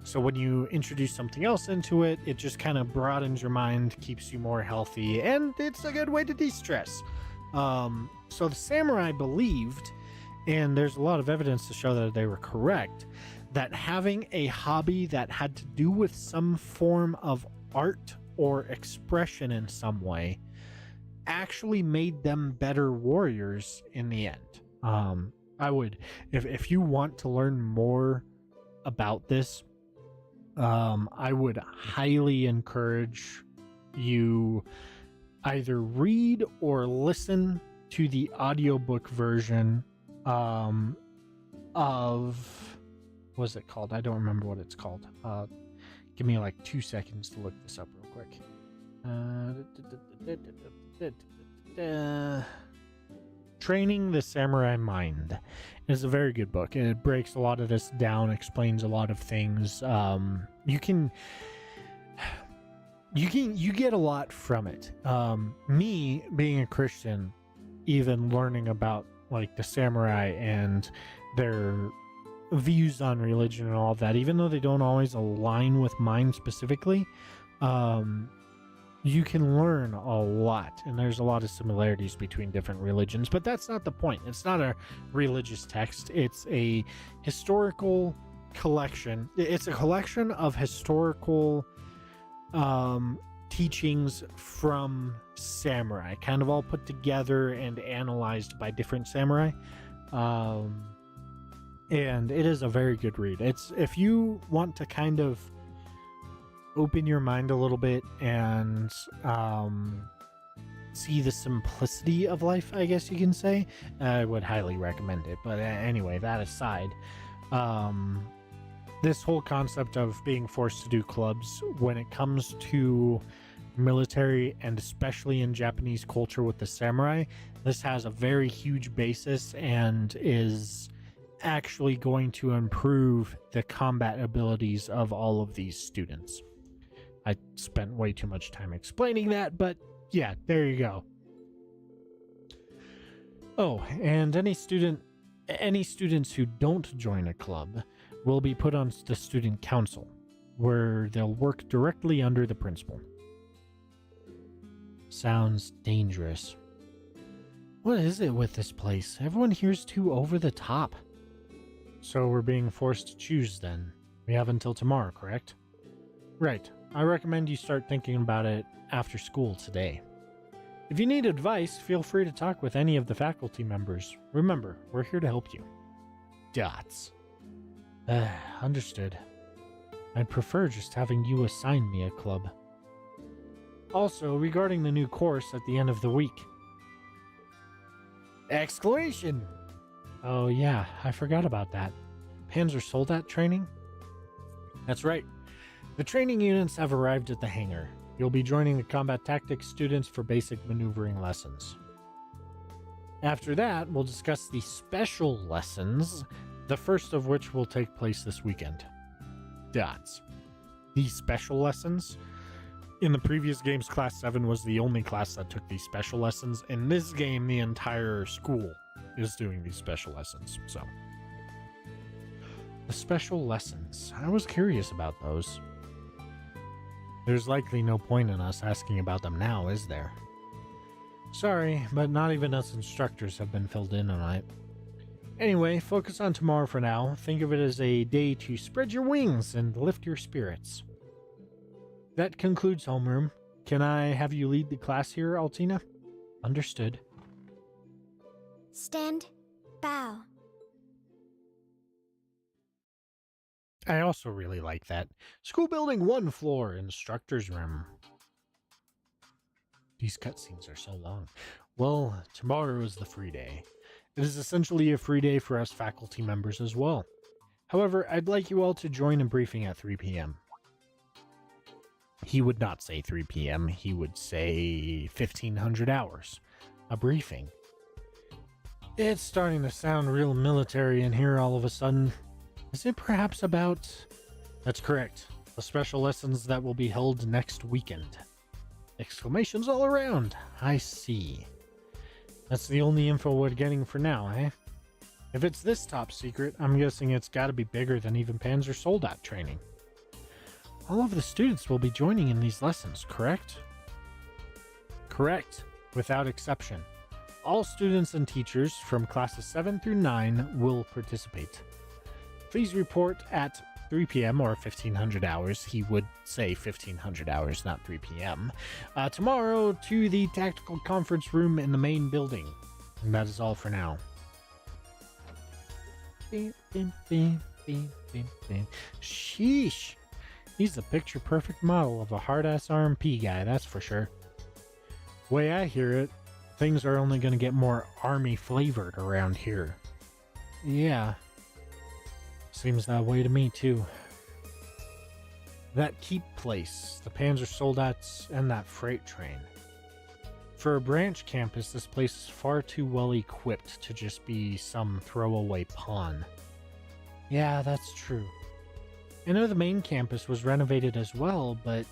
So when you introduce something else into it, it just kind of broadens your mind, keeps you more healthy, and it's a good way to de-stress. So the samurai believed, and there's a lot of evidence to show that they were correct, that having a hobby that had to do with some form of art or expression in some way actually made them better warriors in the end. I would, if you want to learn more about this, I would highly encourage you either read or listen to the audiobook version of, what's it called? I don't remember what it's called. Give me like 2 seconds to look this up real quick. Training the Samurai Mind is a very good book. It breaks a lot of this down, explains a lot of things. You get a lot from it. Me being a Christian, even learning about like the samurai and their views on religion and all of that, even though they don't always align with mine specifically, you can learn a lot, and there's a lot of similarities between different religions, but that's not the point. It's not a religious text. It's a historical collection. It's a collection of historical teachings from samurai, kind of all put together and analyzed by different samurai. And it is a very good read. It's, if you want to kind of open your mind a little bit and see the simplicity of life, I guess you can say, I would highly recommend it. But anyway, that aside, this whole concept of being forced to do clubs when it comes to military, and especially in Japanese culture with the samurai, this has a very huge basis and is actually going to improve the combat abilities of all of these students. I spent way too much time explaining that, but yeah, there you go. Oh, and any students who don't join a club will be put on the student council, where they'll work directly under the principal. Sounds dangerous. What is it with this place? Everyone here's too over the top. So we're being forced to choose then. We have until tomorrow, correct? Right. I recommend you start thinking about it after school today. If you need advice, feel free to talk with any of the faculty members. Remember, we're here to help you. Dots. Understood. I'd prefer just having you assign me a club. Also, regarding the new course at the end of the week. Exclamation! Oh yeah, I forgot about that. Panzer Soldat training? That's right. The training units have arrived at the hangar. You'll be joining the combat tactics students for basic maneuvering lessons. After that, we'll discuss the special lessons, the first of which will take place this weekend. Dots. These special lessons? In the previous games, Class 7 was the only class that took these special lessons. In this game, the entire school is doing these special lessons, so. The special lessons. I was curious about those. There's likely no point in us asking about them now, is there? Sorry, but not even us instructors have been filled in on it. Anyway, focus on tomorrow for now. Think of it as a day to spread your wings and lift your spirits. That concludes homeroom. Can I have you lead the class here, Altina? Understood. Stand. Bow. I also really like that. School building 1 floor, instructor's room. These cutscenes are so long. Well, tomorrow is the free day. It is essentially a free day for us faculty members as well. However, I'd like you all to join a briefing at 3 p.m. He would not say 3 p.m. He would say 1500 hours. A briefing. It's starting to sound real military in here all of a sudden. Is it perhaps about... That's correct. The special lessons that will be held next weekend. Exclamations all around. I see. That's the only info we're getting for now, eh? If it's this top secret, I'm guessing it's got to be bigger than even Panzer Soldat training. All of the students will be joining in these lessons, correct? Correct, without exception. All students and teachers from classes 7 through 9 will participate. Please report at 3 p.m. or 1500 hours. He would say 1500 hours, not 3 p.m. Tomorrow to the tactical conference room in the main building. And that is all for now. Sheesh. He's the picture-perfect model of a hard-ass RMP guy, that's for sure. Way I hear it, things are only going to get more army-flavored around here. Yeah. Seems that way to me, too. That keep place, the Panzer Soldats, and that freight train. For a branch campus, this place is far too well equipped to just be some throwaway pawn. Yeah, that's true. I know the main campus was renovated as well, but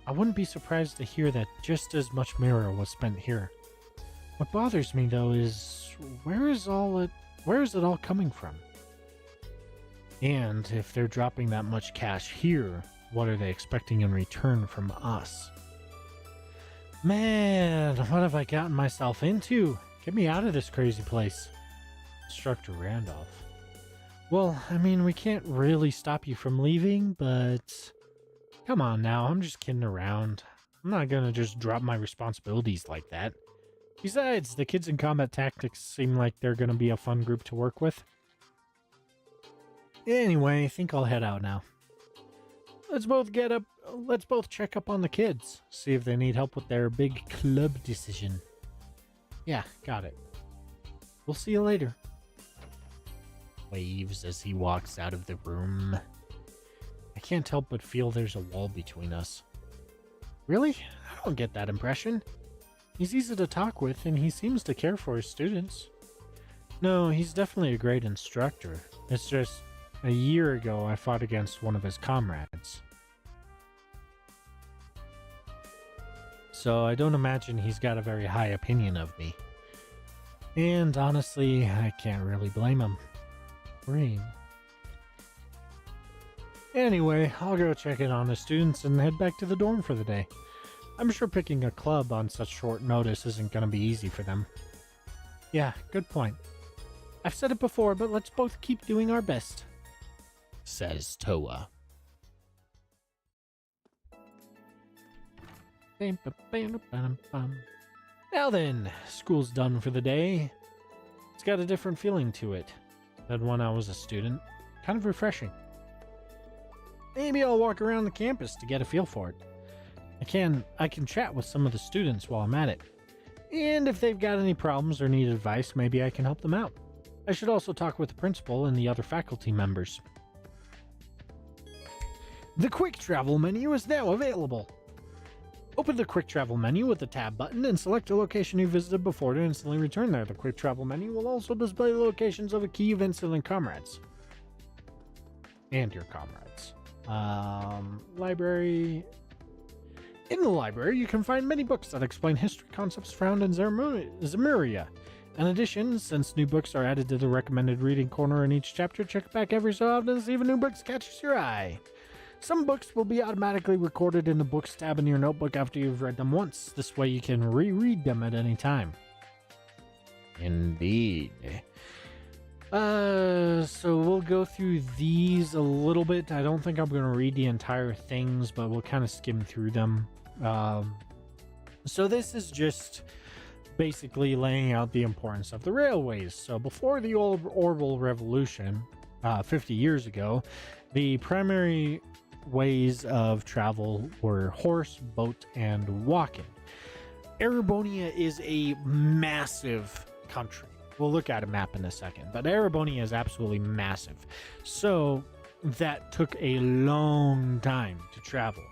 I wouldn't be surprised to hear that just as much mirror was spent here. What bothers me, though, is where is it all coming from? And if they're dropping that much cash here, what are they expecting in return from us? Man, what have I gotten myself into? Get me out of this crazy place. Instructor Randolph. Well, I mean, we can't really stop you from leaving, but... Come on now, I'm just kidding around. I'm not gonna just drop my responsibilities like that. Besides, the kids in combat tactics seem like they're gonna be a fun group to work with. Anyway, I think I'll head out now. Let's both check up on the kids. See if they need help with their big club decision. Yeah, got it. We'll see you later. Waves as he walks out of the room. I can't help but feel there's a wall between us. Really? I don't get that impression. He's easy to talk with, and he seems to care for his students. No, he's definitely a great instructor. It's just, a year ago I fought against one of his comrades. So I don't imagine he's got a very high opinion of me. And honestly, I can't really blame him. Green. Anyway, I'll go check in on the students and head back to the dorm for the day. I'm sure picking a club on such short notice isn't going to be easy for them. Yeah, good point. I've said it before, but let's both keep doing our best, says Toa. Now then, school's done for the day. It's got a different feeling to it than when I was a student. Kind of refreshing. Maybe I'll walk around the campus to get a feel for it. I can chat with some of the students while I'm at it. And if they've got any problems or need advice, maybe I can help them out. I should also talk with the principal and the other faculty members. The quick travel menu is now available. Open the quick travel menu with the tab button and select a location you visited before to instantly return there. The quick travel menu will also display the locations of the key events and comrades. And your comrades. Library. In the library, you can find many books that explain history concepts found in Zemuria. In addition, since new books are added to the recommended reading corner in each chapter, check back every so often to see if a new book catches your eye. Some books will be automatically recorded in the Books tab in your notebook after you've read them once. This way you can reread them at any time. Indeed. So we'll go through these a little bit. I don't think I'm going to read the entire things, but we'll kind of skim through them. So this is just basically laying out the importance of the railways. So before the Orbital Revolution, 50 years ago, the primary ways of travel were horse, boat, and walking. Erebonia is a massive country. We'll look at a map in a second, but Erebonia is absolutely massive. So that took a long time to travel.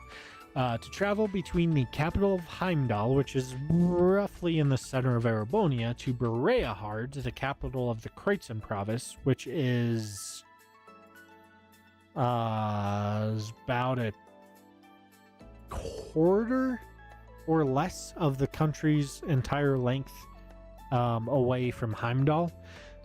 To travel between the capital of Heimdall, which is roughly in the center of Erebonia, to Bereahard, the capital of the Kreitzen province, which is is about a quarter or less of the country's entire length away from Heimdall.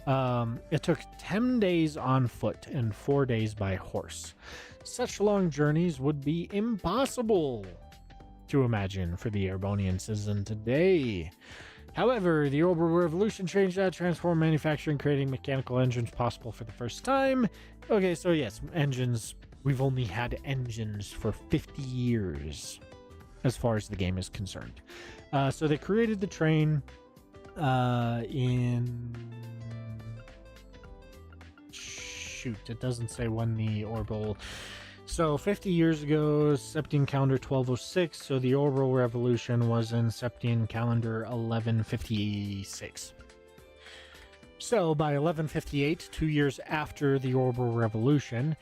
It took 10 days on foot and 4 days by horse. Such long journeys would be impossible to imagine for the Airbonian citizen today. However, the Orbital Revolution changed that, transformed manufacturing, creating mechanical engines possible for the first time. Okay, so yes, engines. We've only had engines for 50 years, as far as the game is concerned. So they created the train in... Shoot, it doesn't say when the orbital... So 50 years ago, Septian calendar 1206, so the orbital revolution was in Septian calendar 1156. So by 1158, 2 years after the orbital revolution,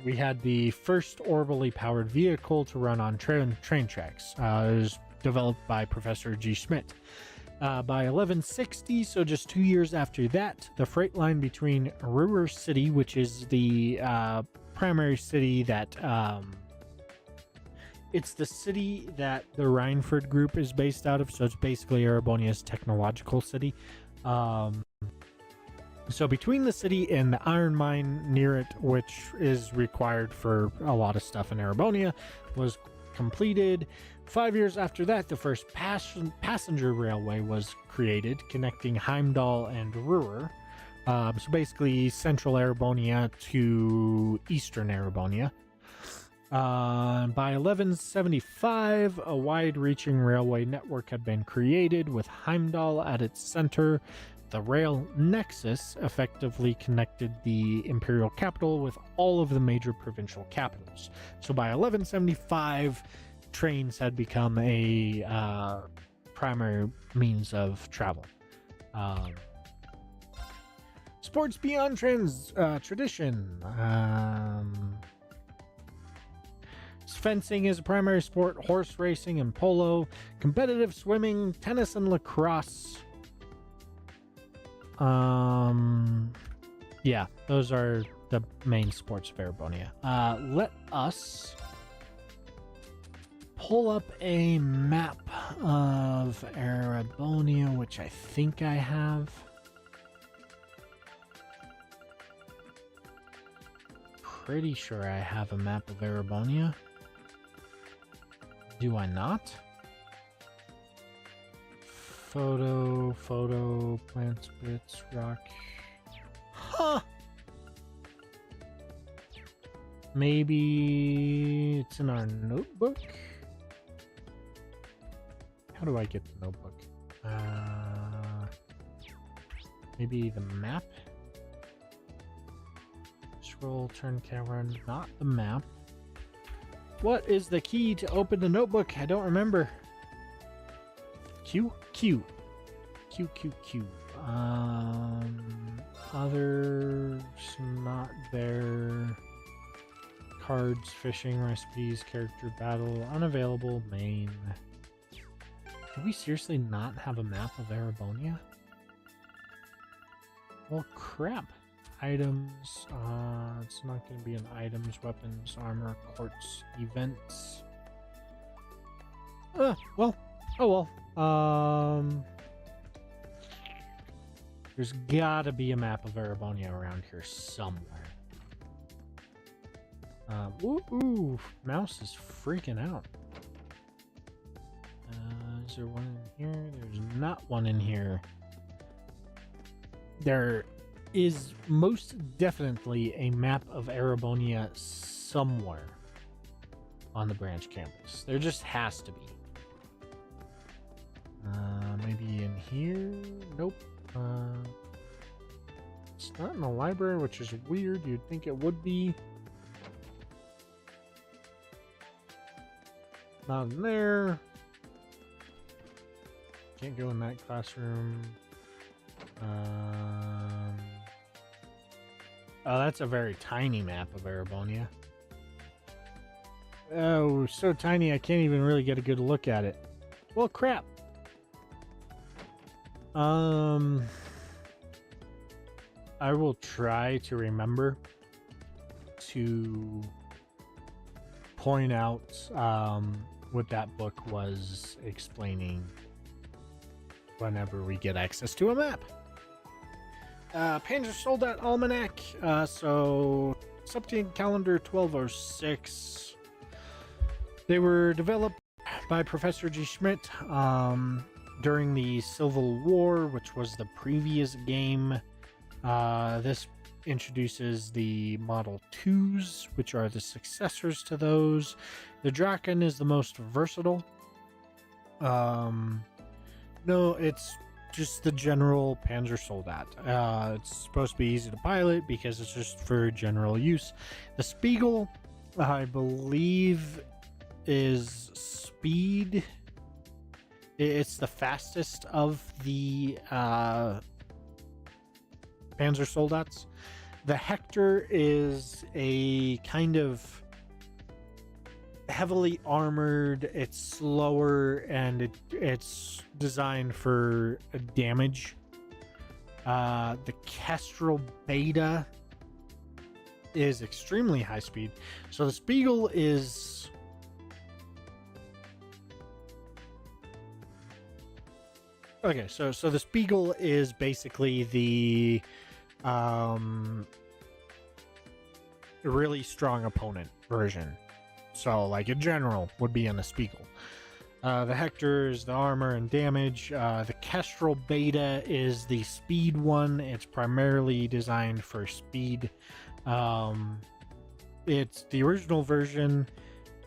we had the first orbitally powered vehicle to run on train tracks. It was developed by Professor G. Schmidt. By 1160, so just 2 years after that, the freight line between Ruhr City, which is the primary city that it's the city that the Rhineford group is based out of, so it's basically Erebonia's technological city. So between the city and the iron mine near it, which is required for a lot of stuff in Erebonia, was completed. 5 years after that, the first passenger railway was created, connecting Heimdall and Ruhr. So basically central Erebonia to eastern Erebonia. By 1175, a wide-reaching railway network had been created with Heimdall at its center. The rail nexus effectively connected the imperial capital with all of the major provincial capitals. So by 1175, trains had become a primary means of travel. Sports beyond tradition. Fencing is a primary sport, horse racing and polo, competitive swimming, tennis and lacrosse. Yeah, those are the main sports of Erebonia. Let us pull up a map of Erebonia, which I think I have. Pretty sure I have a map of Erebonia. Do I not? Photo, plants, bits, rock. Huh! Maybe it's in our notebook? How do I get the notebook? Maybe the map? Scroll, turn camera, not the map. What is the key to open the notebook? I don't remember. Q? Q. Q, Q, Q. Others, not there. Cards, fishing, recipes, character, battle, unavailable, main. Do we seriously not have a map of Erebonia? Well, crap. Items, it's not going to be in items, weapons, armor, quartz, events. Well, oh well. There's gotta be a map of Erebonia around here somewhere. Ooh, mouse is freaking out. Is there one in here? There's not one in here. There is most definitely a map of Erebonia somewhere on the branch campus. There just has to be. Maybe in here? Nope. It's not in the library, which is weird. You'd think it would be. Not in there. Can't go in that classroom. Oh, that's a very tiny map of Erebonia. Oh, so tiny I can't even really get a good look at it. Well, crap. I will try to remember to point out what that book was explaining whenever we get access to a map. Panzer Soldat Almanac. So, Septian Calendar 1206. They were developed by Professor G. Schmidt during the Civil War, which was the previous game. This introduces the Model 2s, which are the successors to those. The Draken is the most versatile. No, it's just the general Panzer Soldat. It's supposed to be easy to pilot because it's just for general use. The Spiegel, I believe, is speed. It's the fastest of the Panzer Soldats. The Hector is a kind of heavily armored. It's slower and it's designed for damage. The Kestrel Beta is extremely high speed. So the Spiegel is okay. So the Spiegel is basically the really strong opponent version. So, like, a general would be in the Spiegel. The Hector is the armor and damage. The Kestrel Beta is the speed one. It's primarily designed for speed. It's the original version.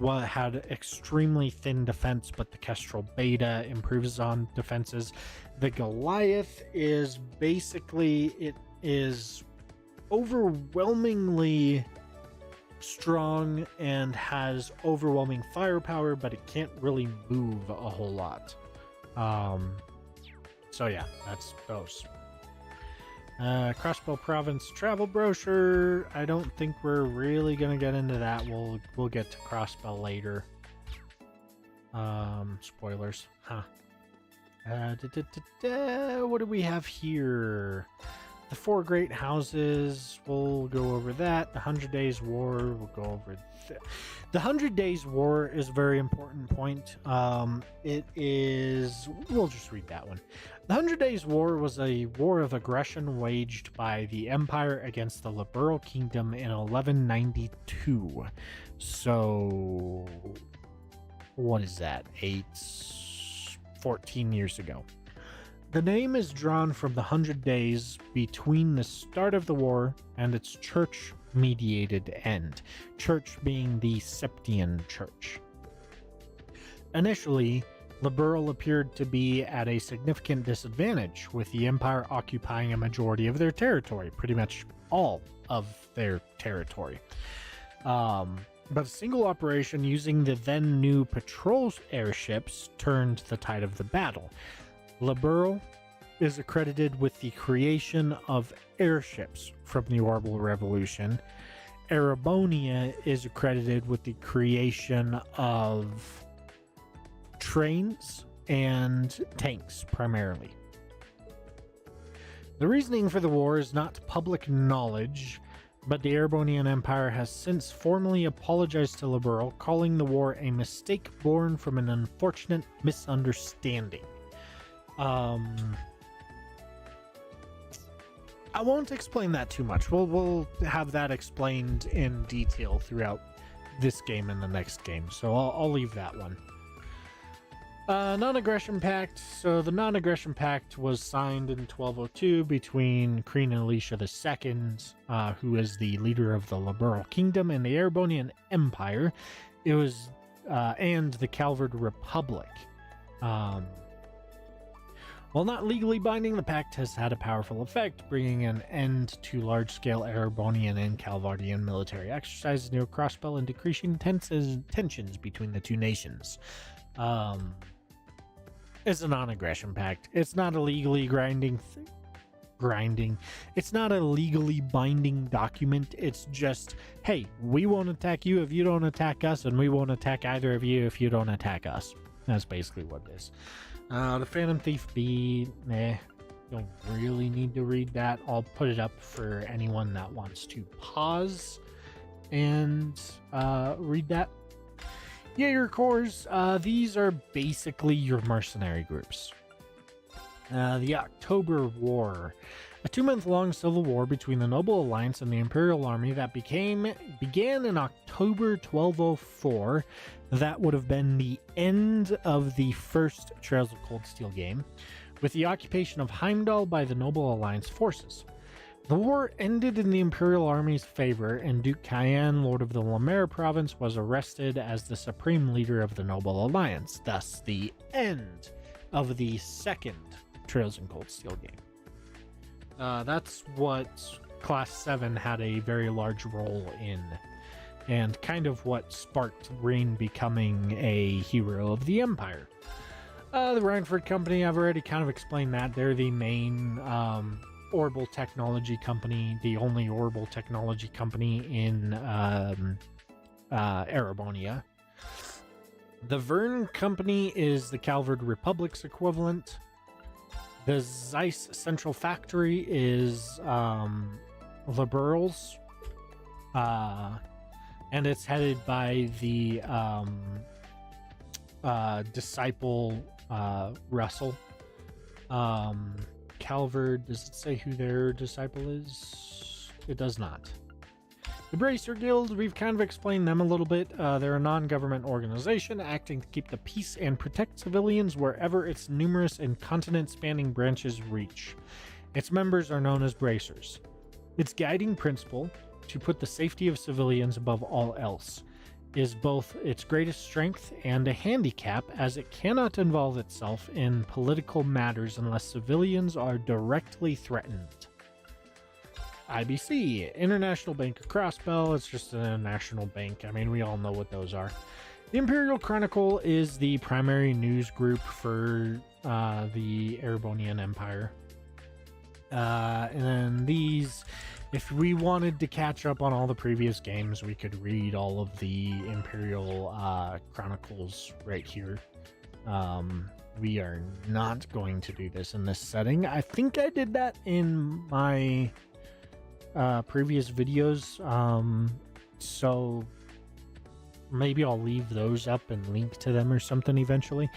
Well, it had extremely thin defense, but the Kestrel Beta improves on defenses. The Goliath is basically, it is overwhelmingly strong and has overwhelming firepower, but it can't really move a whole lot. So yeah, that's those. Crossbow Province travel brochure. I don't think we're really gonna get into that. We'll get to Crossbow later. Spoilers, huh? What do we have here? The 4 Great Houses, we'll go over that. The 100 Days War, we'll go over that. The 100 Days War is a very important point. It is, we'll just read that one. The 100 Days War was a war of aggression waged by the Empire against the Liberal Kingdom in 1192. So, what is that? 14 years ago. The name is drawn from the 100 days between the start of the war and its church-mediated end, church being the Septian Church. Initially, Liberal appeared to be at a significant disadvantage, with the Empire occupying a majority of their territory, pretty much all of their territory. But a single operation using the then new patrol airships turned the tide of the battle. Liberal is accredited with the creation of airships from the Orbital Revolution. Erebonia is accredited with the creation of trains and tanks, primarily. The reasoning for the war is not public knowledge, but the Erebonian Empire has since formally apologized to Liberal, calling the war a mistake born from an unfortunate misunderstanding. I won't explain that too much. We'll have that explained in detail throughout this game and the next game, so I'll leave that one. Non-Aggression Pact. So the Non-Aggression Pact was signed in 1202 between Queen Alicia II, who is the leader of the Liberal Kingdom, and the Erebonian Empire. It was and the Calvard Republic. While not legally binding, the pact has had a powerful effect, bringing an end to large-scale Erebonian and Calvardian military exercises near Crossbell and decreasing tensions between the two nations. It's a non-aggression pact. It's not a legally It's not a legally binding document. It's just, hey, we won't attack you if you don't attack us, and we won't attack either of you if you don't attack us. That's basically what it is. The Phantom Thief B, don't really need to read that. I'll put it up for anyone that wants to pause and read that. Jaeger Corps, these are basically your mercenary groups. The October War, a 2-month-long civil war between the Noble Alliance and the Imperial Army that began in October 1204. That would have been the end of the first Trails of Cold Steel game, with the occupation of Heimdall by the Noble Alliance forces. The war ended in the Imperial Army's favor, and Duke Cayenne, Lord of the Lemaire province, was arrested as the supreme leader of the Noble Alliance, thus the end of the second Trails in Cold Steel game. That's what Class 7 had a very large role in, and kind of what sparked Rain becoming a hero of the Empire. The Rhineford Company, I've already kind of explained that. They're the main orbital technology company, the only orbital technology company in Erebonia. The Verne Company is the Calvard Republic's equivalent. The Zeiss Central Factory is Liberals, and it's headed by the disciple Russell. Calvard, does it say who their disciple is? It does not. The Bracer Guild, we've kind of explained them a little bit. They're a non-government organization acting to keep the peace and protect civilians wherever its numerous and continent-spanning branches reach. Its members are known as Bracers. Its guiding principle, to put the safety of civilians above all else, is both its greatest strength and a handicap, as it cannot involve itself in political matters unless civilians are directly threatened. IBC, International Bank of Crossbell, it's just a national bank. I mean, we all know what those are. The Imperial Chronicle is the primary news group for the Erebonian Empire. And then these, if we wanted to catch up on all the previous games, we could read all of the Imperial Chronicles right here. We are not going to do this in this setting. I think I did that in my previous videos, so maybe I'll leave those up and link to them or something eventually.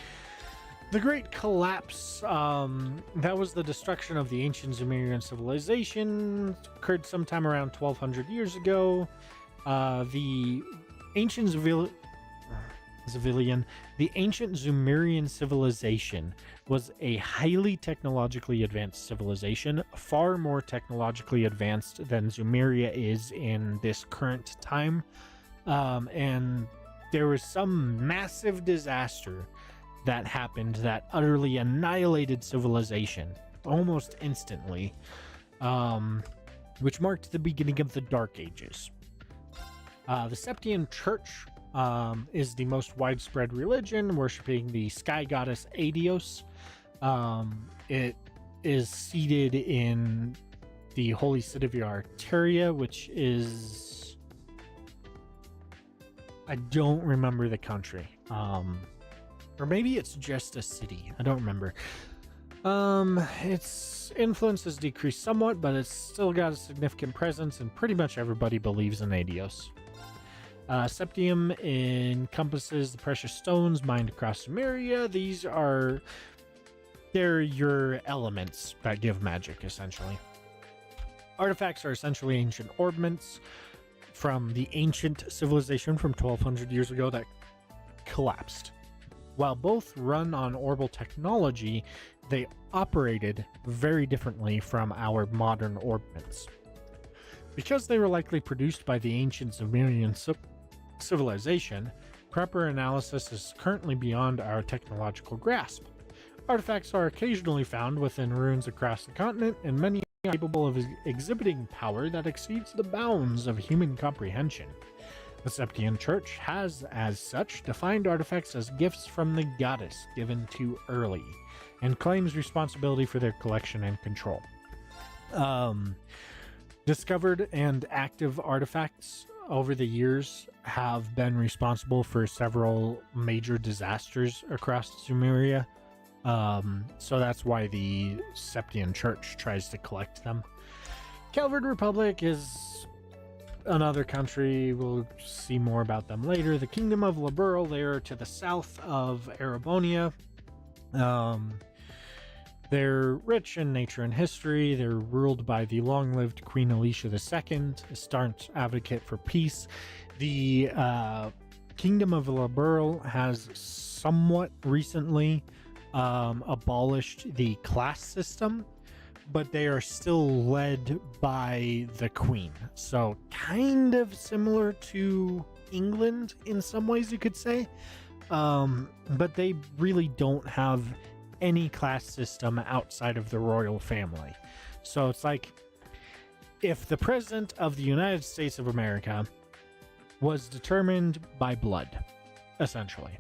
The Great Collapse, that was the destruction of the ancient Zumerian civilization, occurred sometime around 1200 years ago. The ancient Zumerian civilization was a highly technologically advanced civilization, far more technologically advanced than Zumeria is in this current time. And there was some massive disaster that happened that utterly annihilated civilization almost instantly, which marked the beginning of the Dark Ages. The Septian Church is the most widespread religion, worshipping the sky goddess Adios. It is seated in the holy city of Arteria, which is... I don't remember the country. Or maybe it's just a city. I don't remember. Its influence has decreased somewhat, but it's still got a significant presence, and pretty much everybody believes in Adios. Septium encompasses the precious stones mined across Sumeria. They're your elements that give magic, essentially. Artifacts are essentially ancient ornaments from the ancient civilization from 1200 years ago that collapsed. While both run on orbital technology, they operated very differently from our modern ornaments. Because they were likely produced by the ancient Sumerian civilization, proper analysis is currently beyond our technological grasp. Artifacts are occasionally found within ruins across the continent, and many are capable of exhibiting power that exceeds the bounds of human comprehension. The Septian Church has, as such, defined artifacts as gifts from the goddess given too early, and claims responsibility for their collection and control. Discovered and active artifacts over the years have been responsible for several major disasters across Sumeria, so that's why the Septian Church tries to collect them. Calvard Republic is another country. We'll see more about them later. The Kingdom of Liberl, they're to the south of Erebonia. They're rich in nature and history. They're ruled by the long-lived Queen Alicia II, a staunch advocate for peace. The Kingdom of Liberl has somewhat recently abolished the class system, but they are still led by the Queen. So kind of similar to England in some ways, you could say. But they really don't have any class system outside of the royal family. So it's like if the President of the United States of America was determined by blood, essentially.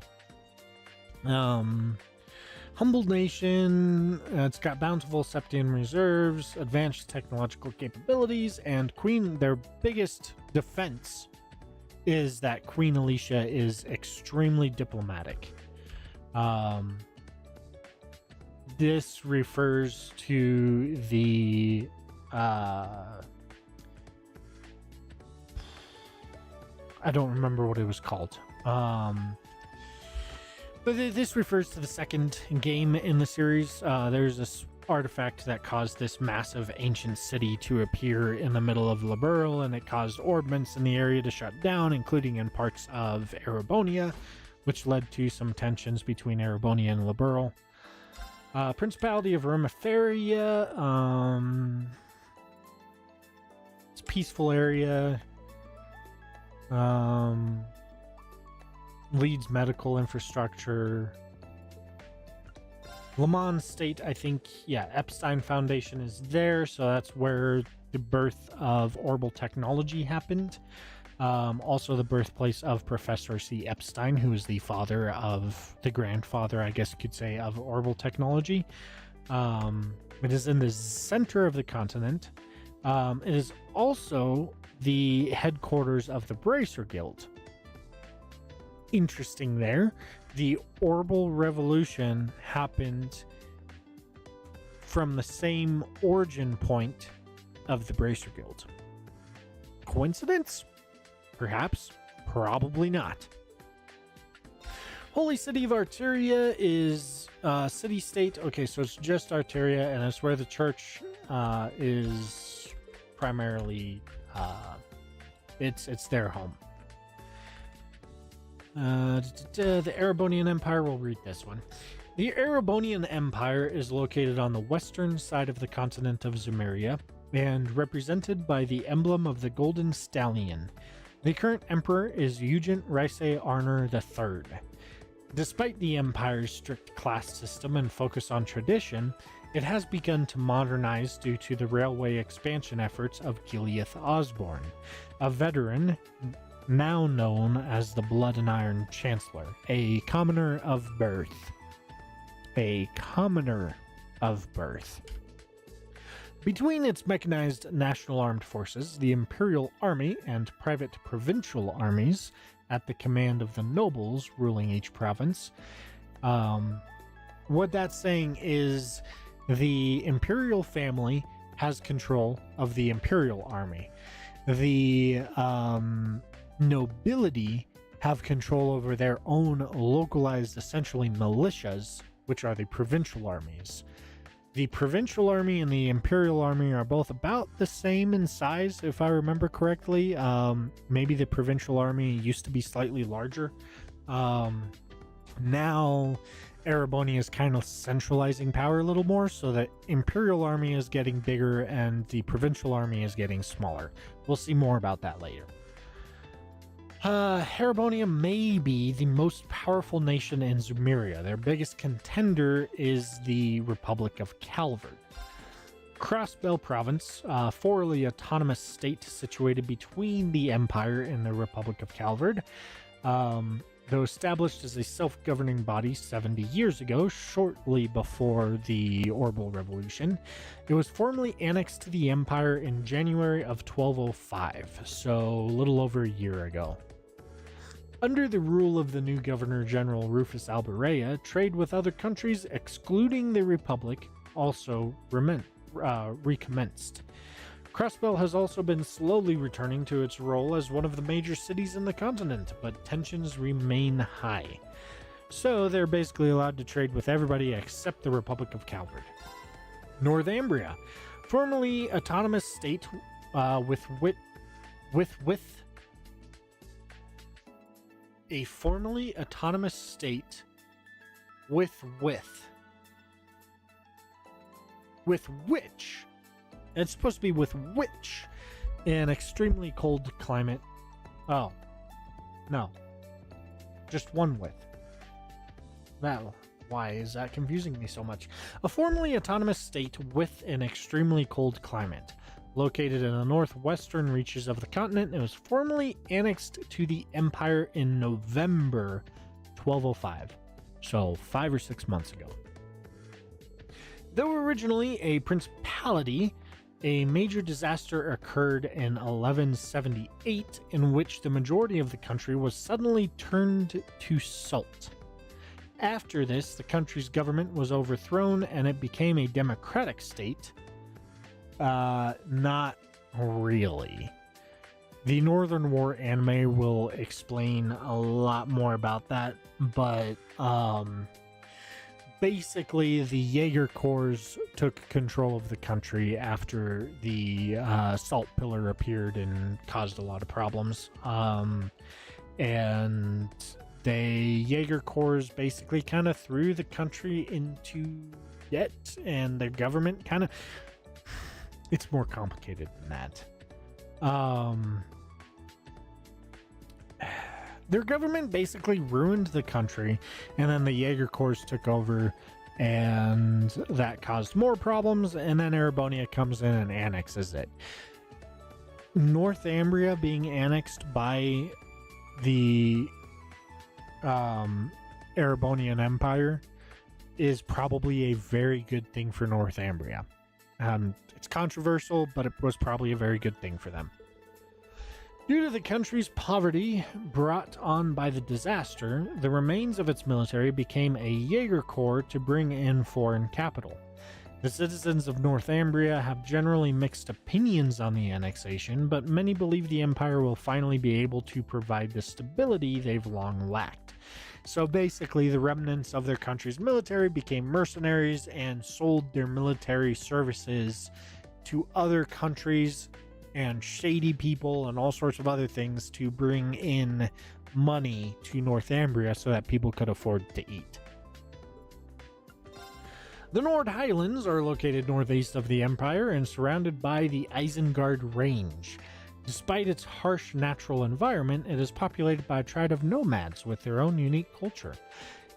Humble nation, it's got bountiful Septian reserves, advanced technological capabilities, and their biggest defense is that Queen Alicia is extremely diplomatic. This refers to the I don't remember what it was called. But this refers to the second game in the series. There's this artifact that caused this massive ancient city to appear in the middle of Liberl, and it caused orbments in the area to shut down, including in parts of Erebonia, which led to some tensions between Erebonia and Liberl. Principality of Remiferia, it's a peaceful area. Leads medical infrastructure. Le Mans State, I think, Epstein Foundation is there, so that's where the birth of Orbital Technology happened. Also the birthplace of Professor C. Epstein, who is the grandfather, I guess you could say, of Orbital Technology. It is in the center of the continent. It is also the headquarters of the Bracer Guild. Interesting there. The Orbital Revolution happened from the same origin point of the Bracer Guild. Coincidence? Perhaps. Probably not. Holy City of Arteria is city-state. Okay, so it's just Arteria, and it's where the church is primarily... it's their home. The Erebonian Empire, we'll read this one. The Erebonian Empire is located on the western side of the continent of Zumeria and represented by the emblem of the Golden Stallion. The current emperor is Eugent Rice Arner III. Despite the Empire's strict class system and focus on tradition, it has begun to modernize due to the railway expansion efforts of Gileath Osborne, a veteran now known as the Blood and Iron Chancellor, a commoner of birth. Between its mechanized national armed forces, the Imperial Army, and private provincial armies at the command of the nobles ruling each province, what that's saying is the Imperial family has control of the Imperial Army. The nobility have control over their own localized, essentially militias, which are the provincial armies. The provincial army and the Imperial army are both about the same in size, if I remember correctly. Maybe the provincial army used to be slightly larger. Now, Erebonia is kind of centralizing power a little more, so the Imperial army is getting bigger and the provincial army is getting smaller. We'll see more about that later. Erebonia may be the most powerful nation in Zumeria. Their biggest contender is the Republic of Calvard. Crossbell Province, a formerly autonomous state situated between the Empire and the Republic of Calvard, though established as a self-governing body 70 years ago, shortly before the Orbital Revolution. It was formally annexed to the Empire in January of 1205, so a little over a year ago. Under the rule of the new Governor-General Rufus Alberea, trade with other countries, excluding the Republic, also recommenced. Crossbell has also been slowly returning to its role as one of the major cities in the continent, but tensions remain high. So they're basically allowed to trade with everybody except the Republic of Calvard. Northumbria, formerly autonomous state a formerly autonomous state with which, it's supposed to be with which, an extremely cold climate. Oh, no, just one with. Well, why is that confusing me so much? A formerly autonomous state with an extremely cold climate. Located in the northwestern reaches of the continent, it was formally annexed to the Empire in November 1205, so 5 or 6 months ago. Though originally a principality, a major disaster occurred in 1178 in which the majority of the country was suddenly turned to salt. After this, the country's government was overthrown and it became a democratic state. Not really. The Northern War anime will explain a lot more about that, but basically the Jaeger Corps took control of the country after the Salt Pillar appeared and caused a lot of problems. And the Jaeger Corps basically kind of threw the country into debt, and the government kind of... It's more complicated than that. Their government basically ruined the country, and then the Jaeger Corps took over, and that caused more problems, and then Erebonia comes in and annexes it. Northumbria being annexed by the Erebonian Empire is probably a very good thing for Northumbria. It's controversial, but it was probably a very good thing for them. Due to the country's poverty brought on by the disaster, the remains of its military became a Jaeger Corps to bring in foreign capital. The citizens of Northumbria have generally mixed opinions on the annexation, but many believe the Empire will finally be able to provide the stability they've long lacked. So basically, the remnants of their country's military became mercenaries and sold their military services to other countries and shady people and all sorts of other things to bring in money to Northumbria so that people could afford to eat. The Nord Highlands are located northeast of the Empire and surrounded by the Isengard Range. Despite its harsh natural environment, it is populated by a tribe of nomads with their own unique culture.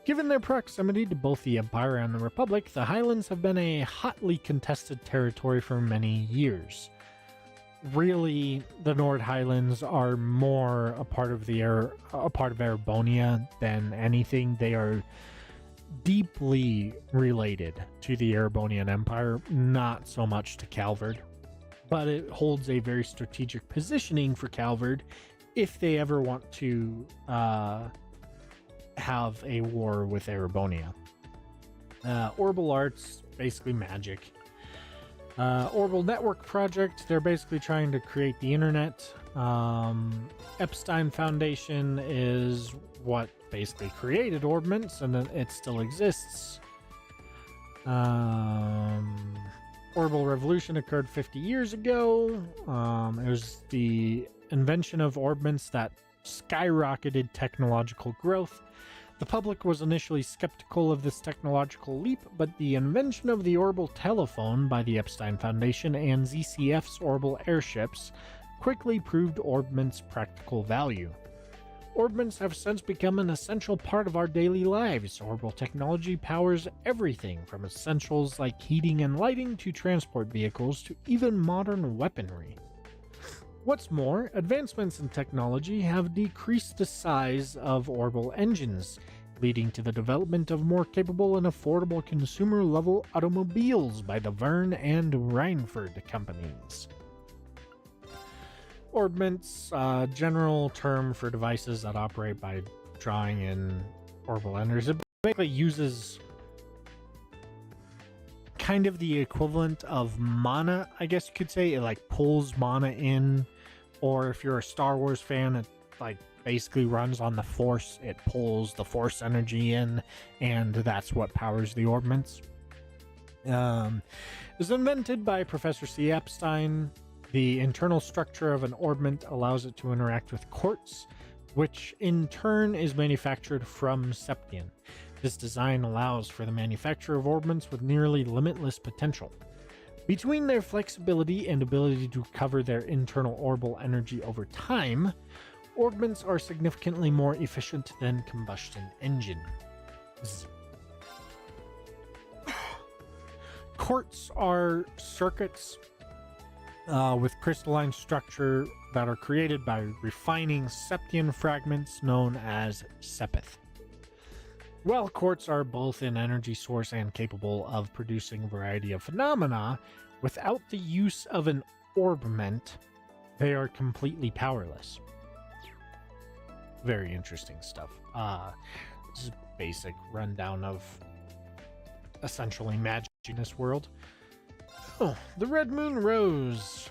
Given their proximity to both the Empire and the Republic, the Highlands have been a hotly contested territory for many years. Really, the Nord Highlands are more a part of Erebonia than anything. They are deeply related to the Erebonian Empire, not so much to Calvard. But it holds a very strategic positioning for Calvard if they ever want to have a war with Erebonia. Orbital Arts, basically magic. Orbital Network Project, they're basically trying to create the internet. Epstein Foundation is what basically created Orbments, and it still exists. Orbital Revolution occurred 50 years ago. It was the invention of Orbments that skyrocketed technological growth. The public was initially skeptical of this technological leap, but the invention of the orbital telephone by the Epstein Foundation and ZCF's orbital airships quickly proved Orbments' practical value. Orbments have since become an essential part of our daily lives. Orbital technology powers everything from essentials like heating and lighting to transport vehicles to even modern weaponry. What's more, advancements in technology have decreased the size of orbital engines, leading to the development of more capable and affordable consumer-level automobiles by the Verne and Rhineford companies. Orbments, general term for devices that operate by drawing in orbital energies. It basically uses kind of the equivalent of mana, I guess you could say. It like pulls mana in, or if you're a Star Wars fan, it like basically runs on the Force. It pulls the Force energy in, and that's what powers the orbments. It was invented by Professor C. Epstein. The internal structure of an orbment allows it to interact with quartz, which in turn is manufactured from septium. This design allows for the manufacture of orbments with nearly limitless potential. Between their flexibility and ability to cover their internal orbital energy over time, orbments are significantly more efficient than combustion engines. Quartz are circuits with crystalline structure that are created by refining septium fragments known as sepith. While quartz are both an energy source and capable of producing a variety of phenomena, without the use of an orbment, they are completely powerless. Very interesting stuff. This is a basic rundown of essentially magic in this world. Oh, the Red Moon Rose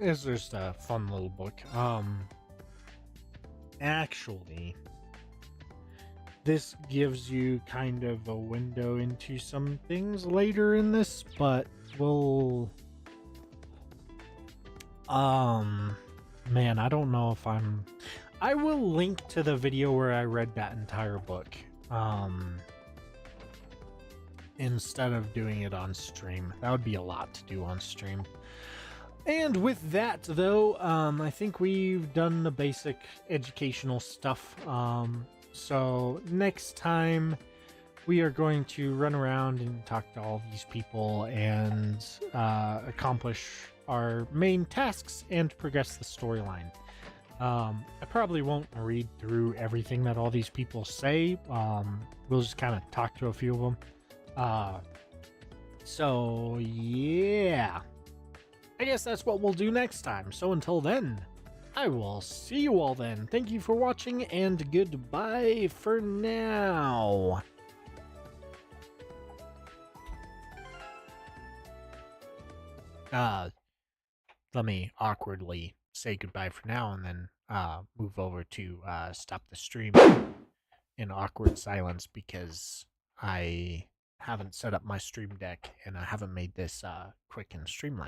is just a fun little book. Actually, this gives you kind of a window into some things later in this, but we'll... Man, I don't know if I will link to the video where I read that entire book. Instead of doing it on stream. That would be a lot to do on stream. And with that, though, I think we've done the basic educational stuff. So next time, we are going to run around and talk to all these people and accomplish our main tasks and progress the storyline. I probably won't read through everything that all these people say. We'll just kind of talk to a few of them. So yeah, I guess that's what we'll do next time. So until then, I will see you all then. Thank you for watching, and goodbye for now. Let me awkwardly say goodbye for now and then move over to stop the stream in awkward silence because I haven't set up my stream deck and I haven't made this quick and streamlined.